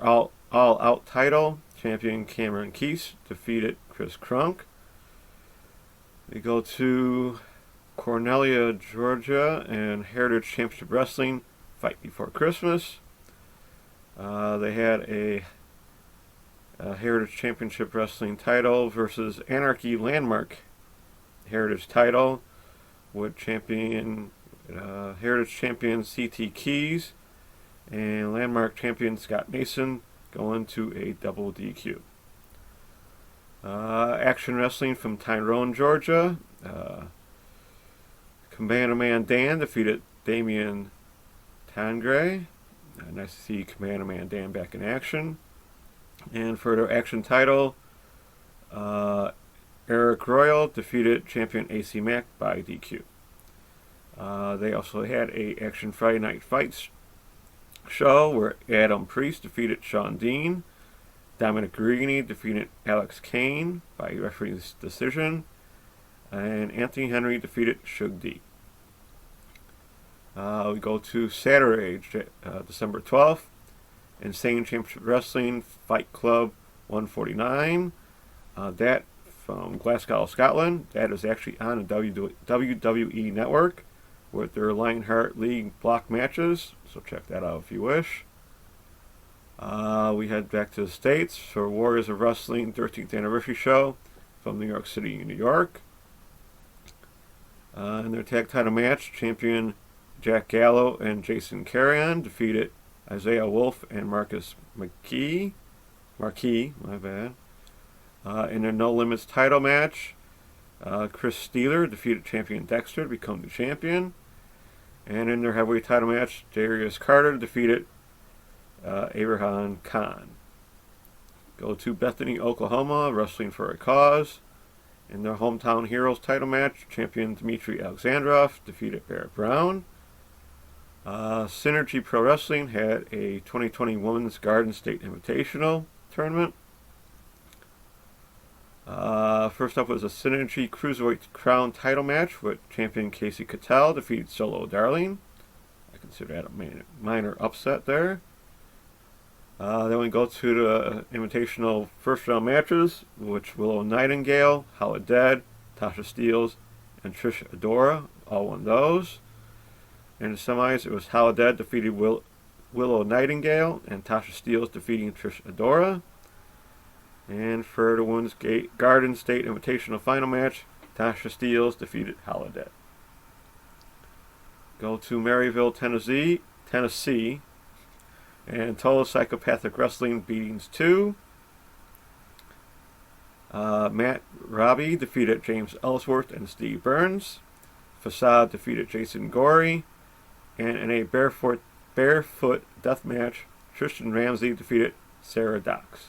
all-out title, champion Cameron Keese defeated Chris Crunk. We go to Cornelia, Georgia, and Heritage Championship Wrestling Fight Before Christmas. They had a Heritage Championship Wrestling title versus Anarchy Landmark Heritage title, with Heritage Champion CT Keys and Landmark Champion Scott Mason going to a double DQ. Action Wrestling from Tyrone, Georgia. Commando Man Dan defeated Damian Tangray. Nice to see Commando Man Dan back in action. And for their action title, Eric Royal defeated champion AC Mack by DQ. They also had a Action Friday Night Fights show where Adam Priest defeated Sean Dean, Dominic Garrini defeated Alex Kane by referee's decision, and Anthony Henry defeated Shug D. We go to Saturday, December 12th, Insane Championship Wrestling Fight Club 149. That from Glasgow, Scotland. That is actually on the WWE Network with their Lionheart League block matches, so check that out if you wish. We head back to the States for Warriors of Wrestling 13th Anniversary Show from New York City, New York. In their tag title match, champion Jack Gallo and Jason Carrion defeated Isaiah Wolf and Marcus Marquis, my bad. In their No Limits title match, Chris Steeler defeated champion Dexter to become the champion. And in their heavyweight title match, Darius Carter defeated Abraham Khan. Go to Bethany, Oklahoma, Wrestling for a Cause. In their Hometown Heroes title match, champion Dmitry Alexandrov defeated Barrett Brown. Synergy Pro Wrestling had a 2020 Women's Garden State Invitational tournament. First up was a Synergy Cruiserweight Crown title match with champion Casey Cattell defeated Solo Darling. I consider that a minor upset there. Then we go to the Invitational first round matches, which Willow Nightingale, Howard Dead, Tasha Steelz, and Trish Adora all won those. In the semis, it was Howard Dead defeated Willow Nightingale, and Tasha Steelz defeating Trish Adora. And for the Women's Garden State Invitational final match, Tasha Steelz defeated Holiday. Go to Maryville, Tennessee, and Total Psychopathic Wrestling Beatings 2. Matt Robbie defeated James Ellsworth and Steve Burns. Facade defeated Jason Gorey. And in a barefoot death match, Tristan Ramsey defeated Sarah Dox.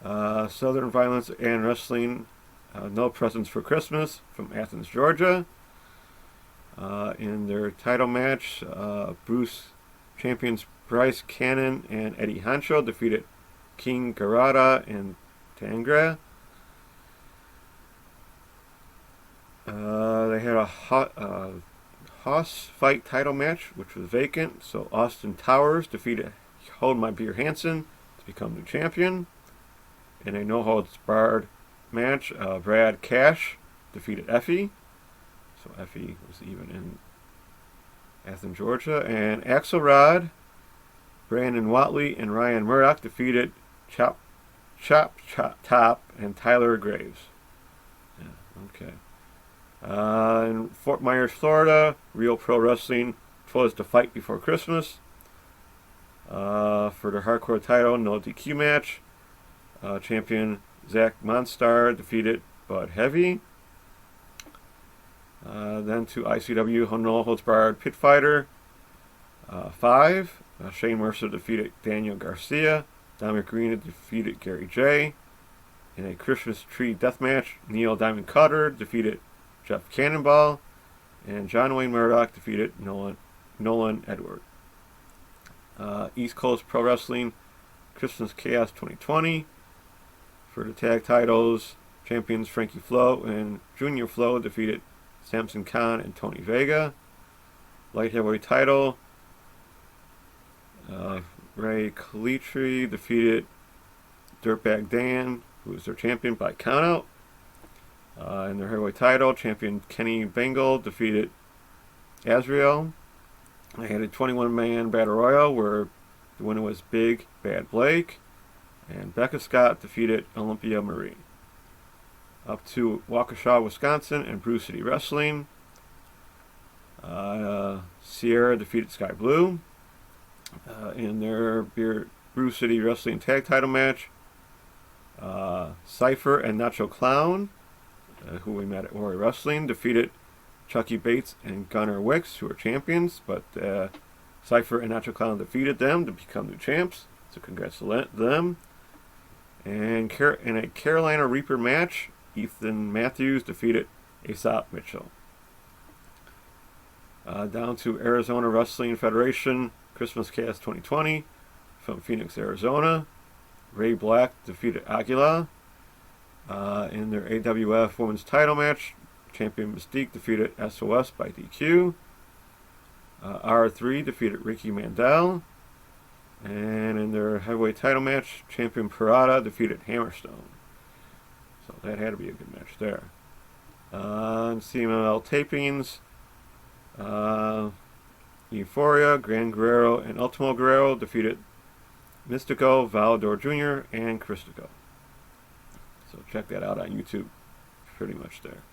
Southern Violence and Wrestling, No Presents for Christmas from Athens, Georgia. In their title match, Bruce champions Bryce Cannon and Eddie Hancho defeated King Garada and Tangra. They had a Hoss fight title match, which was vacant. So Austin Towers defeated Hold My Beer Hansen to become the champion. In a no-holds barred match, Brad Cash defeated Effie. So Effie was even in Athens, Georgia. And Axelrod, Brandon Watley, and Ryan Murdoch defeated Chop Top and Tyler Graves. Yeah, okay. In Fort Myers, Florida, Real Pro Wrestling closed the Fight Before Christmas. For their hardcore title, no DQ match. Champion Zach Monstar defeated Bud Heavy. Then to ICW, No Holds Barred Pit Fighter 5. Shane Mercer defeated Daniel Garcia. Dominic Green defeated Gary J. In a Christmas Tree Death Match, Neil Diamond Cutter defeated Jeff Cannonball. And John Wayne Murdoch defeated Nolan Edward. East Coast Pro Wrestling, Christmas Chaos 2020. For the tag titles, champions Frankie Flo and Junior Flo defeated Samson Khan and Tony Vega. Light heavyweight title, Ray Calitri defeated Dirtbag Dan, who was their champion by countout. In their heavyweight title, champion Kenny Bengal defeated Azrael. They had a 21-man battle royal where the winner was Big Bad Blake. And Becca Scott defeated Olympia Marie. Up to Waukesha, Wisconsin, and Brew City Wrestling. Sierra defeated Sky Blue. In their Brew City Wrestling tag title match, Cypher and Nacho Clown, who we met at Warrior Wrestling, defeated Chucky Bates and Gunnar Wicks, who are champions, but Cypher and Nacho Clown defeated them to become new champs. So congrats to them. And in a Carolina Reaper match, Ethan Matthews defeated Aesop Mitchell. Down to Arizona Wrestling Federation, Christmas Chaos 2020 from Phoenix, Arizona. Ray Black defeated Aguila. In their AWF Women's title match, champion Mystique defeated SOS by DQ. R3 defeated Ricky Mandel. And in their heavyweight title match, champion Parada defeated Hammerstone. So that had to be a good match there. In CMLL tapings, Euphoria, Gran Guerrero, and Ultimo Guerrero defeated Mystico, Valador Jr., and Christico. So check that out on YouTube. Pretty much there.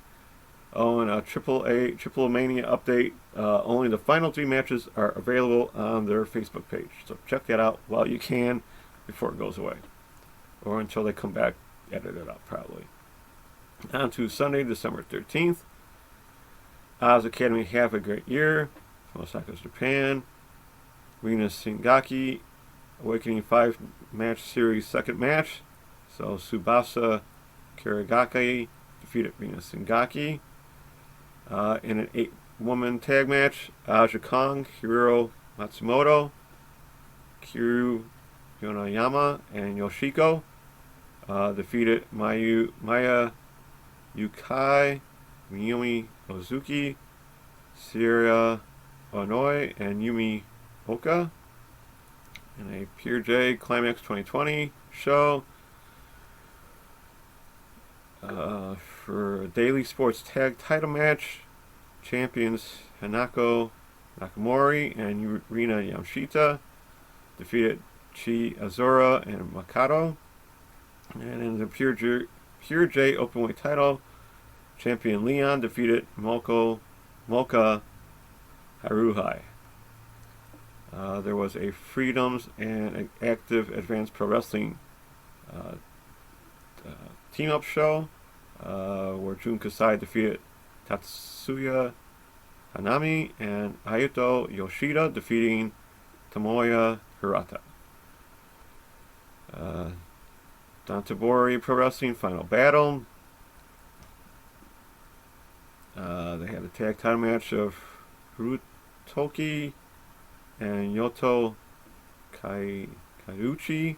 Oh, and a Triple Mania update. Only the final 3 matches are available on their Facebook page. So check that out while you can before it goes away. Or until they come back, edit it up probably. On to Sunday, December 13th. Oz Academy Have a Great Year from Osaka, Japan. Rina Singaki, Awakening 5 match series second match. So Tsubasa Kirigaki defeated Rina Singaki. In an 8-woman tag match, Aja Kong, Hiro Matsumoto, Kiru Yonayama, and Yoshiko defeated Maya Yukai, Miyumi Ozuki, Sierra Onoi, and Yumi Oka. In a Pure J Climax 2020 show, for a Daily Sports Tag title match, champions Hanako Nakamori and Rina Yamashita defeated Chi Azura and Makoto. And in the Pure J Openweight title, champion Leon defeated Mocha Haruhai. There was a Freedoms and Active Advanced Pro Wrestling team-up show where Jun Kasai defeated Tatsuya Hanami and Ayato Yoshida, defeating Tomoya Hirata. Dantabori Pro Wrestling Final Battle. They had a tag title match of Hirutoki and Yoto Kaiuchi.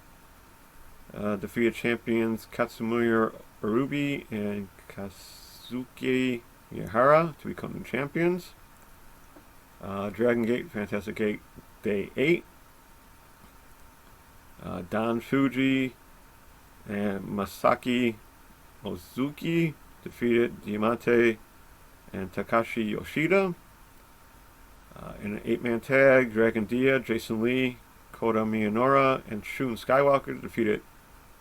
Defeated champions Katsumura Urubi and Kazuki Miyahara to become new champions. Dragon Gate, Fantastic Gate, Day 8. Don Fuji and Masaki Ozuki defeated Diamante and Takashi Yoshida. In an 8-man tag, Dragon Dia, Jason Lee, Kota Miyonora, and Shun Skywalker defeated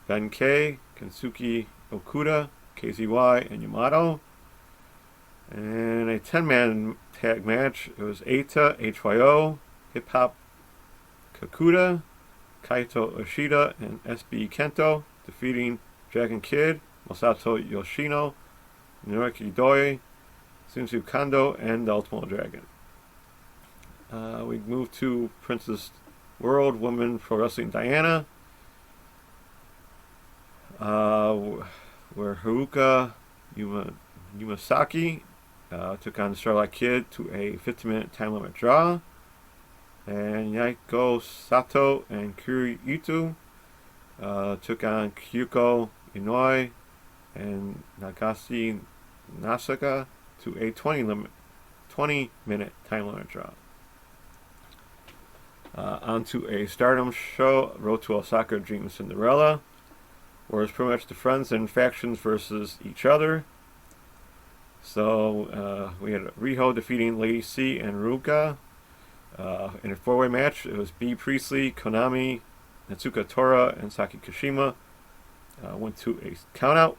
Ben K, Kensuke Okuda, KZY, and Yamato. And a 10-man tag match, it was Eita, HYO, Hip Hop Kakuda, Kaito Ishida, and SB Kento, defeating Dragon Kid, Masato Yoshino, Naruki Doi, Shinsu Kando, and the Ultimate Dragon. We move to Princess World Women Pro Wrestling Diana, where Haruka Yumasaki took on Starlight Kid to a 50-minute time limit draw. And Yaiko Sato and Kuri Ito took on Kyuko Inoi and Nagasi Nasaka to a 20-minute time limit draw. Onto a Stardom show, Road to Osaka Dream Cinderella, where it's pretty much the friends and factions versus each other. So we had Riho defeating Lady C and Ruka. In a 4-way match, it was B. Priestley, Konami, Natsuka Tora, and Saki Kashima. Went to a countout.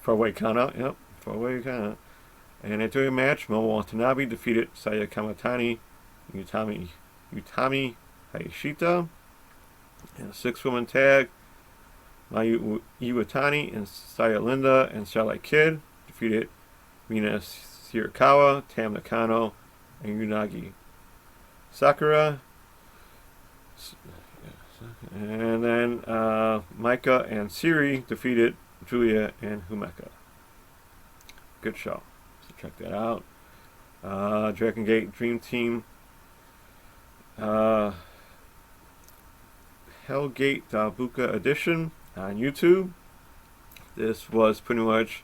4-way countout, yep, 4-way countout. And after a match, Momo Watanabe defeated Saya Kamatani, Utami Hayashita. In a 6-woman tag, Mayu Iwatani and Saya Linda and Starlight Kid defeated Mina Shirakawa, Tam Nakano, and Unagi Sakura. And then Micah and Siri defeated Julia and Humeka. Good show. So check that out. Dragon Gate Dream Team. Hellgate Buka Edition on YouTube. This was pretty much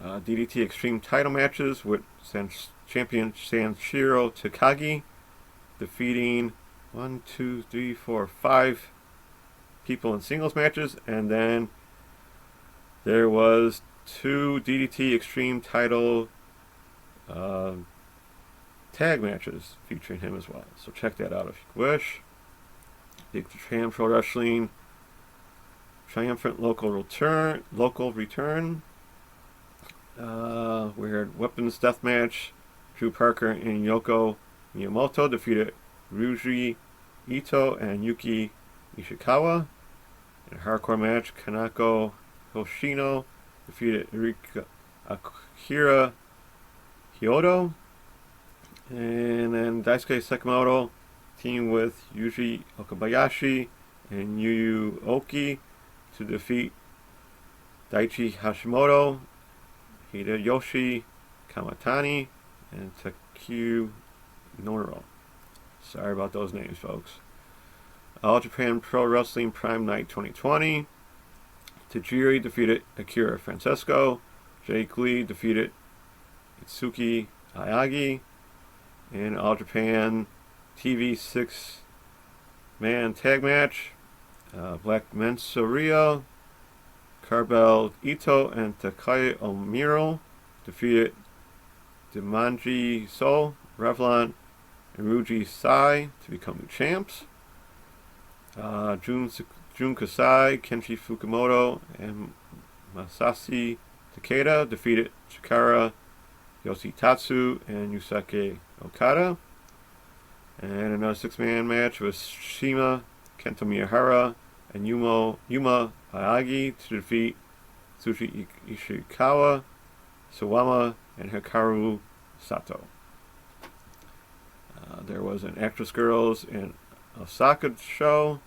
DDT Extreme title matches with champion Sanshiro Takagi defeating 5 people in singles matches, and then there was 2 DDT Extreme title tag matches featuring him as well. So check that out if you wish. Big Japan Pro Wrestling Triumphant Local Return. We had Weapons Deathmatch. Drew Parker and Yoko Miyamoto defeated Ryuji Ito and Yuki Ishikawa. In a hardcore match, Kanako Hoshino defeated Akira Hyodo. And then Daisuke Sekimoto teamed with Yuji Okabayashi and Yuyu Oki to defeat Daichi Hashimoto, Hideyoshi Kamatani, and Takuya Noro. Sorry about those names, folks. All Japan Pro Wrestling Prime Night 2020. Tajiri defeated Akira Francesco. Jake Lee defeated Itsuki Ayagi. In All Japan TV 6-man tag match, Black Mensa Rio, Karbel Ito, and Takai Omiro defeated Dimanji So, Revlon, and Ruji Sai to become new champs. Jun Kasai, Kenshi Fukumoto, and Masashi Takeda defeated Chikara Yoshitatsu and Yusuke Okada. And another 6-man match was Shima, Kento Miyahara, and Yuma Ayagi to defeat Tsuji Ishikawa, Suwama and Hikaru Sato. There was an Actress Girls in Osaka show.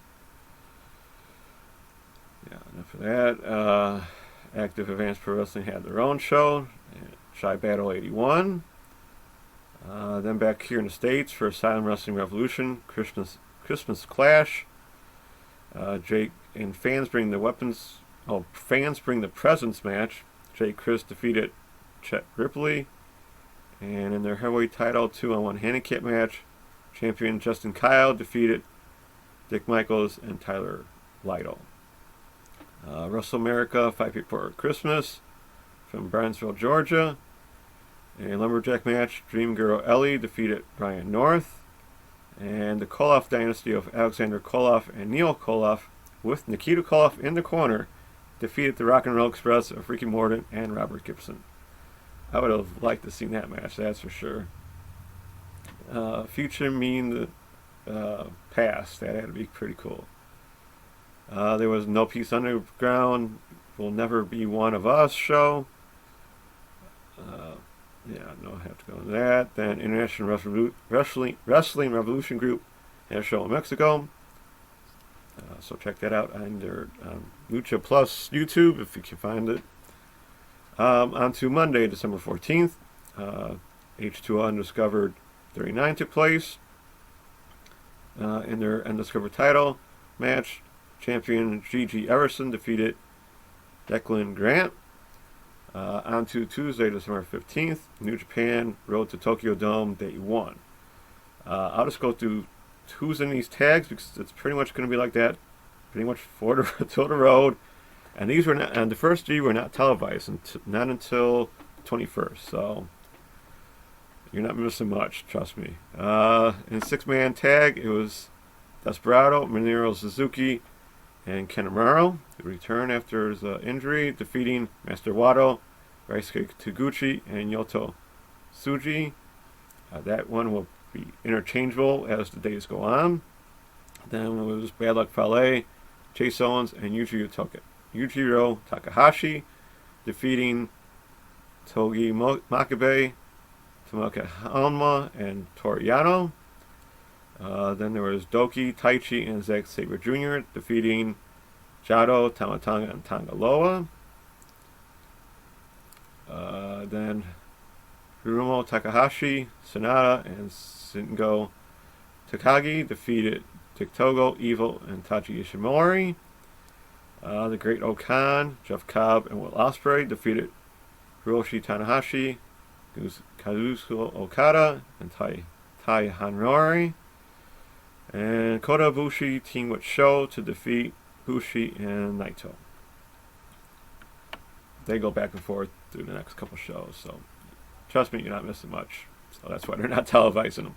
Yeah, enough of that. Active Advanced Pro Wrestling had their own show, Shy Battle 81. Then back here in the States for Silent Wrestling Revolution, Christmas Clash. Jake and Fans Bring the Weapons. Oh, Fans Bring the Presents match. Jake Chris defeated Chet Ripley. And in their heavyweight title 2-on-1 handicap match, champion Justin Kyle defeated Dick Michaels and Tyler Lytle. Wrestle America 5 Christmas from Brownsville, Georgia. A lumberjack match, Dream Girl Ellie defeated Brian North. And the Koloff dynasty of Alexander Koloff and Neil Koloff, with Nikita Koloff in the corner, defeated the Rock and Roll Express of Ricky Morton and Robert Gibson. I would have liked to see that match, that's for sure. Future mean the past, that had to be pretty cool. There was No Peace Underground, Will Never Be One of Us show. Yeah, no, I have to go into that. Then International Wrestling Revolution Group had a show in Mexico. So check that out on their Lucha Plus YouTube if you can find it. On to Monday, December 14th, H2O Undiscovered 39 took place. In their Undiscovered title match, champion Gigi Everson defeated Declan Grant. On to Tuesday, December 15th, New Japan Road to Tokyo Dome, Day 1. I'll just go through who's in these tags because it's pretty much going to be like that, pretty much for till the road. And these were not, and the first 3 were not televised, not until the 21st. So you're not missing much, trust me. In 6-man tag, it was Desperado, Minoru Suzuki, and Kanemaru. They return after his injury, defeating Master Wato, Raisuke Taguchi, and Yoto Tsuji. That one will be interchangeable as the days go on. Then it was Bad Luck Fale, Chase Owens, and Yujiro Takahashi, defeating Togi Makabe, Tomoka Hanma, and Toriano. Then there was Doki, Taichi, and Zack Sabre Jr. defeating Jado, Tamatanga, and Tangaloa. Then Hiromu Takahashi, Sonata, and Shingo Takagi defeated Dick Togo, Evil, and Tachi Ishimori. The Great Okan, Jeff Cobb, and Will Ospreay defeated Hiroshi Tanahashi, Kazuchika Okada, and Tai Hanori. And Kota Ibushi teamed with Sho to defeat Bushi and Naito. They go back and forth through the next couple shows, so trust me, you're not missing much. So that's why they're not televising them.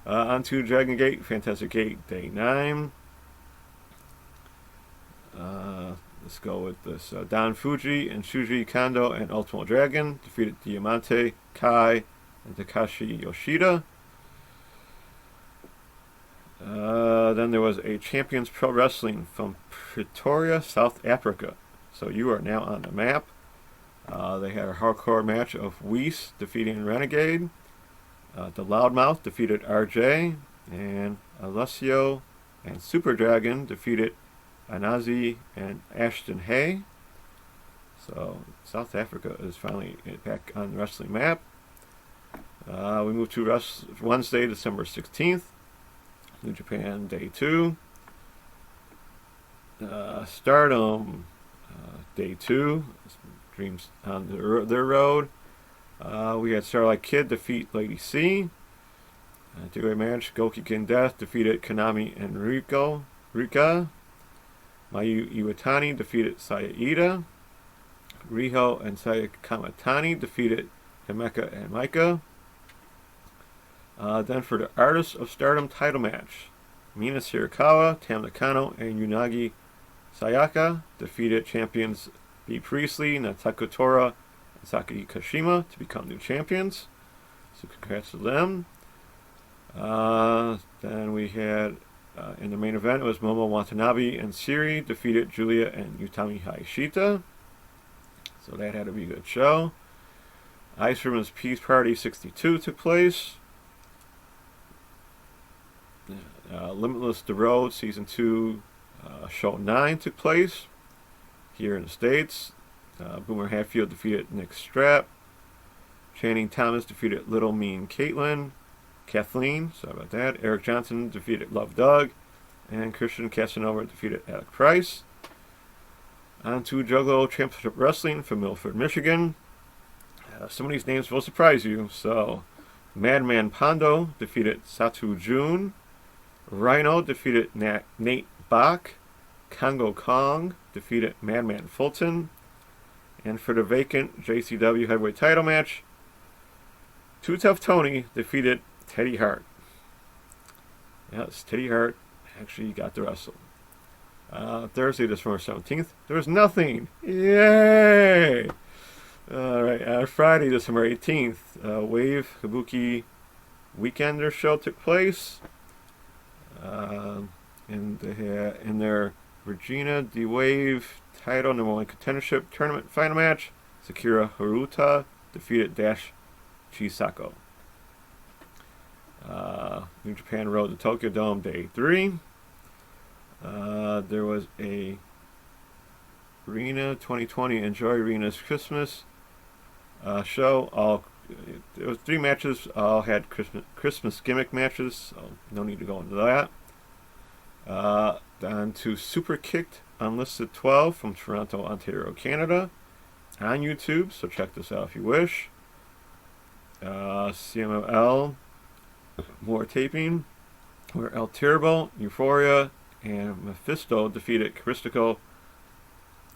On to Dragon Gate, Fantastic Gate, Day 9. Let's go with this. Don Fuji and Shuji Kondo and Ultimo Dragon defeated Diamante, Kai, and Takashi Yoshida. Then there was a Champions Pro Wrestling from Pretoria, South Africa. So you are now on the map. They had a hardcore match of Weiss defeating Renegade. The Loudmouth defeated RJ. And Alessio and Super Dragon defeated Anazi and Ashton Hay. So South Africa is finally back on the wrestling map. We move to Wednesday, December 16th. New Japan Day 2. Stardom Day 2. Dreams on their road. We had Starlight Kid defeat Lady C. Three-way match, Gokikin Death defeated Konami and Rika. Mayu Iwatani defeated Saya Ida. Riho and Saya Kamatani defeated Himeka and Maika. Then for the Artists of Stardom title match, Mina Shirakawa, Tam Nakano, and Unagi Sayaka defeated champions B. Priestley, Natsuko Tora, and Saki Kashima to become new champions. So congrats to them. Then we had, in the main event, it was Momo Watanabe and Siri defeated Julia and Utami Hayashita. So that had to be a good show. Iceman's Peace Party 62 took place. Limitless The Road Season 2 Show 9 took place here in the States. Boomer Hatfield defeated Nick Strap. Channing Thomas defeated Little Mean Kathleen, sorry about that. Eric Johnson defeated Love Doug. And Christian Casanova defeated Alec Price. On to Juggalo Championship Wrestling from Milford, Michigan. Some of these names will surprise you. So, Madman Pondo defeated Satu Jun. Rhino defeated Nate Bach. Congo Kong defeated Madman Fulton. And for the vacant JCW heavyweight title match, Too Tough Tony defeated Teddy Hart. Yes, Teddy Hart actually got to wrestle. Thursday, December 17th, there was nothing. Yay! Alright, Friday, December 18th, Wave Kabuki Weekender show took place. In their Regina D-Wave title #1 contendership tournament final match, Sakura Haruta defeated Dash Chisako. New Japan Road to Tokyo Dome Day 3. There was a Arena 2020 Enjoy Arena's Christmas show. There was 3 matches. All had Christmas gimmick matches, so no need to go into that. On to Super Kicked Unlisted 12 from Toronto, Ontario, Canada, on YouTube, so check this out if you wish. CMLL, more taping, where El Turbo, Euphoria, and Mephisto defeated Caristico,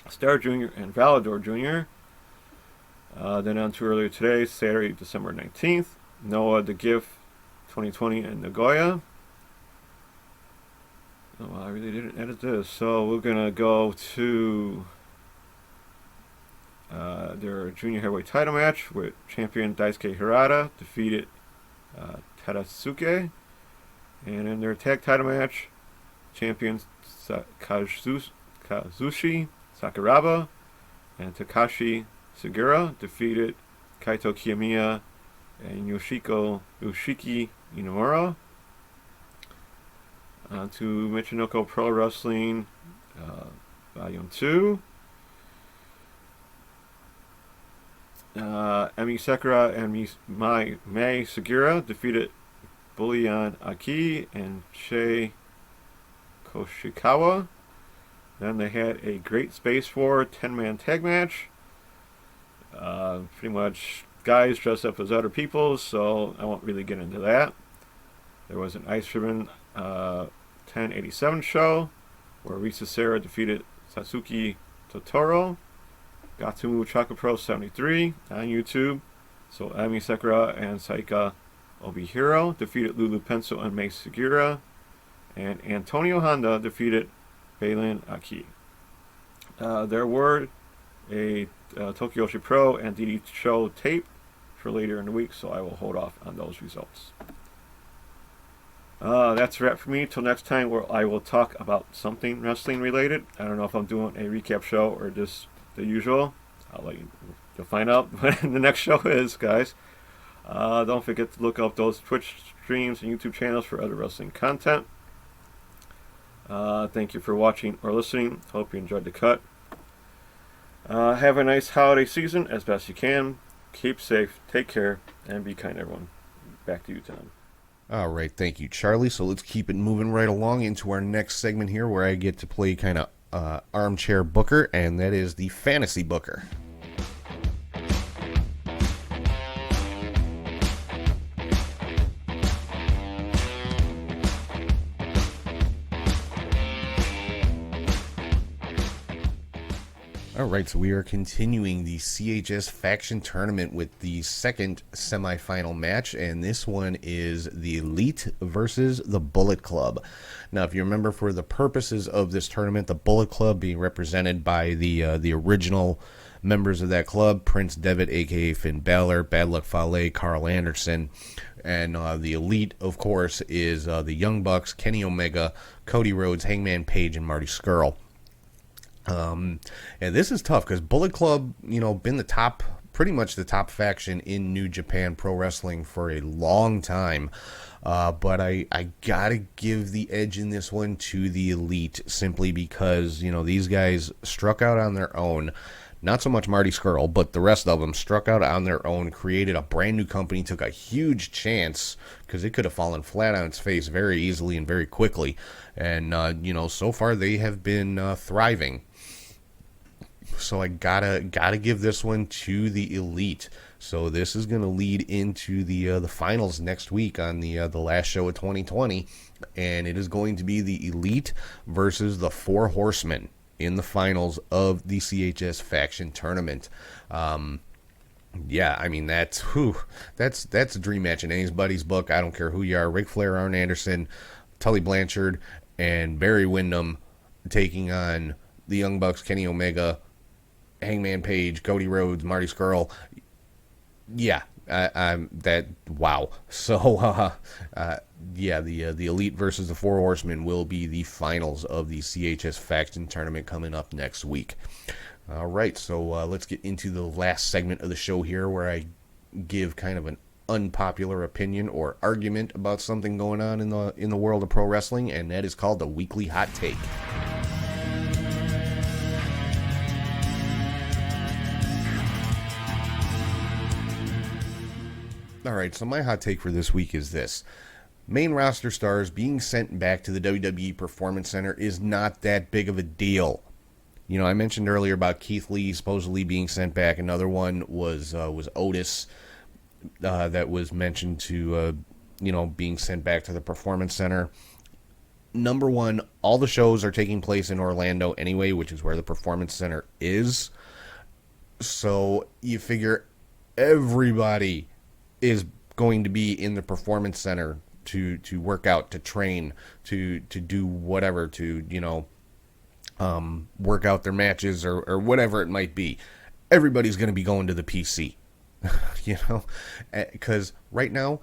Star Jr., and Valador Jr. Then on to earlier today, Saturday, December 19th, Noah the Gift 2020 in Nagoya. Oh, I really didn't edit this, so we're gonna go to their junior heavyweight title match with champion Daisuke Harada defeated Tadasuke, and in their tag title match, champion Kazushi Sakuraba and Takashi Sugiura defeated Kaito Kiyomiya and Yoshiki Inamura. On to Michinoku Pro Wrestling Volume 2. Emi Sakura and Mai Sugiura defeated Bullion Aki and Shei Koshikawa. Then they had a Great Space War 10-man tag match. Pretty much guys dressed up as other people, so I won't really get into that. There was an Ice Ribbon 1087 show where Risa Sera defeated Satsuki Totoro. Gatumu Chaka Pro 73 on YouTube. So Emi Sakura and Saika Obihiro defeated Lulu Pencil and Mei Sugiura. And Antonio Honda defeated Balin Aki. There were a Tokyoshi Pro and DD Show tape for later in the week, so I will hold off on those results. That's a wrap for me. Till next time, where I will talk about something wrestling related. I don't know if I'm doing a recap show or just the usual. You'll find out when the next show is, guys. Don't forget to look up those Twitch streams and YouTube channels for other wrestling content. Thank you for watching or listening. Hope you enjoyed the cut. Have a nice holiday season as best you can. Keep safe, take care, and be kind, everyone. Back to you, Tom. All right, thank you, Charlie. So let's keep it moving right along into our next segment here, where I get to play kind of armchair booker, and that is the fantasy booker. Alright, so we are continuing the CHS Faction Tournament with the second semifinal match, and this one is the Elite versus the Bullet Club. Now, if you remember, for the purposes of this tournament, the Bullet Club being represented by the original members of that club, Prince Devitt, aka Finn Balor, Bad Luck Fale, Carl Anderson, and the Elite, of course, is the Young Bucks, Kenny Omega, Cody Rhodes, Hangman Page, and Marty Scurll. And this is tough because Bullet Club, been the top pretty much the top faction in New Japan Pro Wrestling for a long time. But I gotta give the edge in this one to the Elite, simply because, these guys struck out on their own. Not so much Marty Scurll, but the rest of them struck out on their own, created a brand new company, took a huge chance, because it could have fallen flat on its face very easily and very quickly. And, so far they have been thriving. So I gotta give this one to the Elite. So this is gonna lead into the finals next week on the last show of 2020, and it is going to be the Elite versus the Four Horsemen in the finals of the CHS faction tournament. Yeah, I mean, that's a dream match in anybody's book. I don't care who you are. Ric Flair, Arn Anderson, Tully Blanchard, and Barry Windham taking on the Young Bucks, Kenny Omega, Hangman Page, Cody Rhodes, Marty Scurll. Yeah, wow. So, yeah, the Elite versus the Four Horsemen will be the finals of the CHS faction tournament coming up next week. All right, so let's get into the last segment of the show here, where I give kind of an unpopular opinion or argument about something going on in the world of pro wrestling, and that is called the Weekly Hot Take. All right, so my hot take for this week is this. Main roster stars being sent back to the WWE Performance Center is not that big of a deal. I mentioned earlier about Keith Lee supposedly being sent back. Another one was Otis that was mentioned to, being sent back to the Performance Center. Number one, all the shows are taking place in Orlando anyway, which is where the Performance Center is. So you figure everybody is going to be in the Performance Center to work out, to train, to do whatever, to, work out their matches or whatever it might be. Everybody's going to be going to the PC, because right now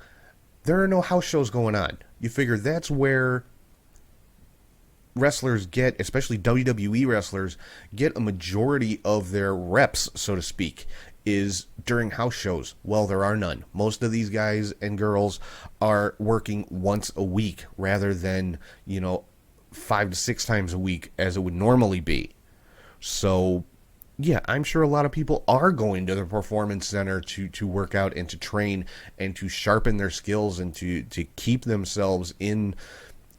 there are no house shows going on. You figure that's where wrestlers get, especially WWE wrestlers, get a majority of their reps, so to speak, is during house shows. Well, there are none. Most of these guys and girls are working once a week rather than, 5 to 6 times a week as it would normally be. So, yeah, I'm sure a lot of people are going to the Performance Center to work out and to train and to sharpen their skills and to keep themselves in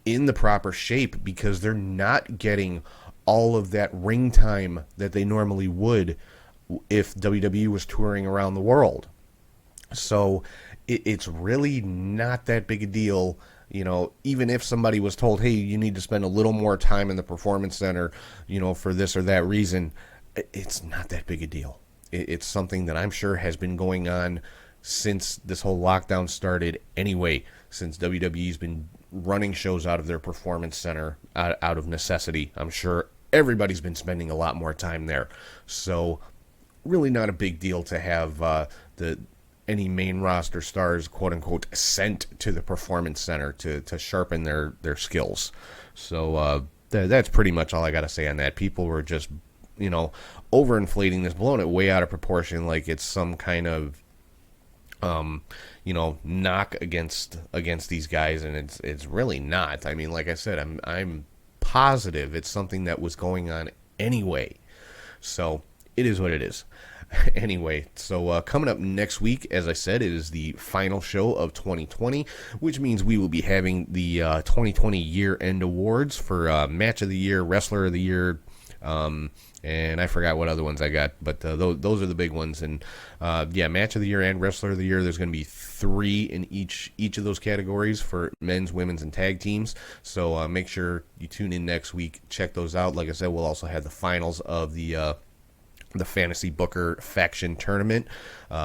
the proper shape, because they're not getting all of that ring time that they normally would if WWE was touring around the world. So it's really not that big a deal. Even if somebody was told, hey, you need to spend a little more time in the Performance Center, for this or that reason, it's not that big a deal. It's something that I'm sure has been going on since this whole lockdown started anyway, since WWE's been running shows out of their Performance Center out of necessity. I'm sure everybody's been spending a lot more time there. So really not a big deal to have any main roster stars, quote unquote, sent to the Performance Center to sharpen their skills. So that's pretty much all I got to say on that. People were just, overinflating this, blowing it way out of proportion, like it's some kind of knock against these guys, and it's really not. I mean, like I said, I'm positive it's something that was going on anyway. So it is what it is. Anyway, so coming up next week, as I said, it is the final show of 2020, which means we will be having the 2020 year-end awards for Match of the Year, Wrestler of the Year, and I forgot what other ones I got, but those are the big ones. And Match of the Year and Wrestler of the Year, there's going to be 3 in each of those categories for men's, women's, and tag teams. So make sure you tune in next week, check those out. Like I said, we'll also have the finals of the Fantasy Booker faction tournament,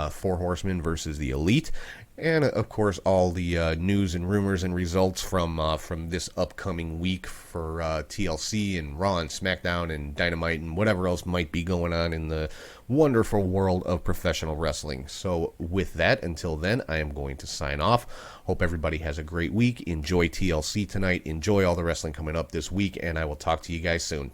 Four Horsemen versus the Elite, and of course all the news and rumors and results from this upcoming week for TLC and Raw and Smackdown and Dynamite and whatever else might be going on in the wonderful world of professional wrestling. So with that, until then, I am going to sign off. Hope everybody has a great week. Enjoy TLC tonight. Enjoy all the wrestling coming up this week, and I will talk to you guys soon.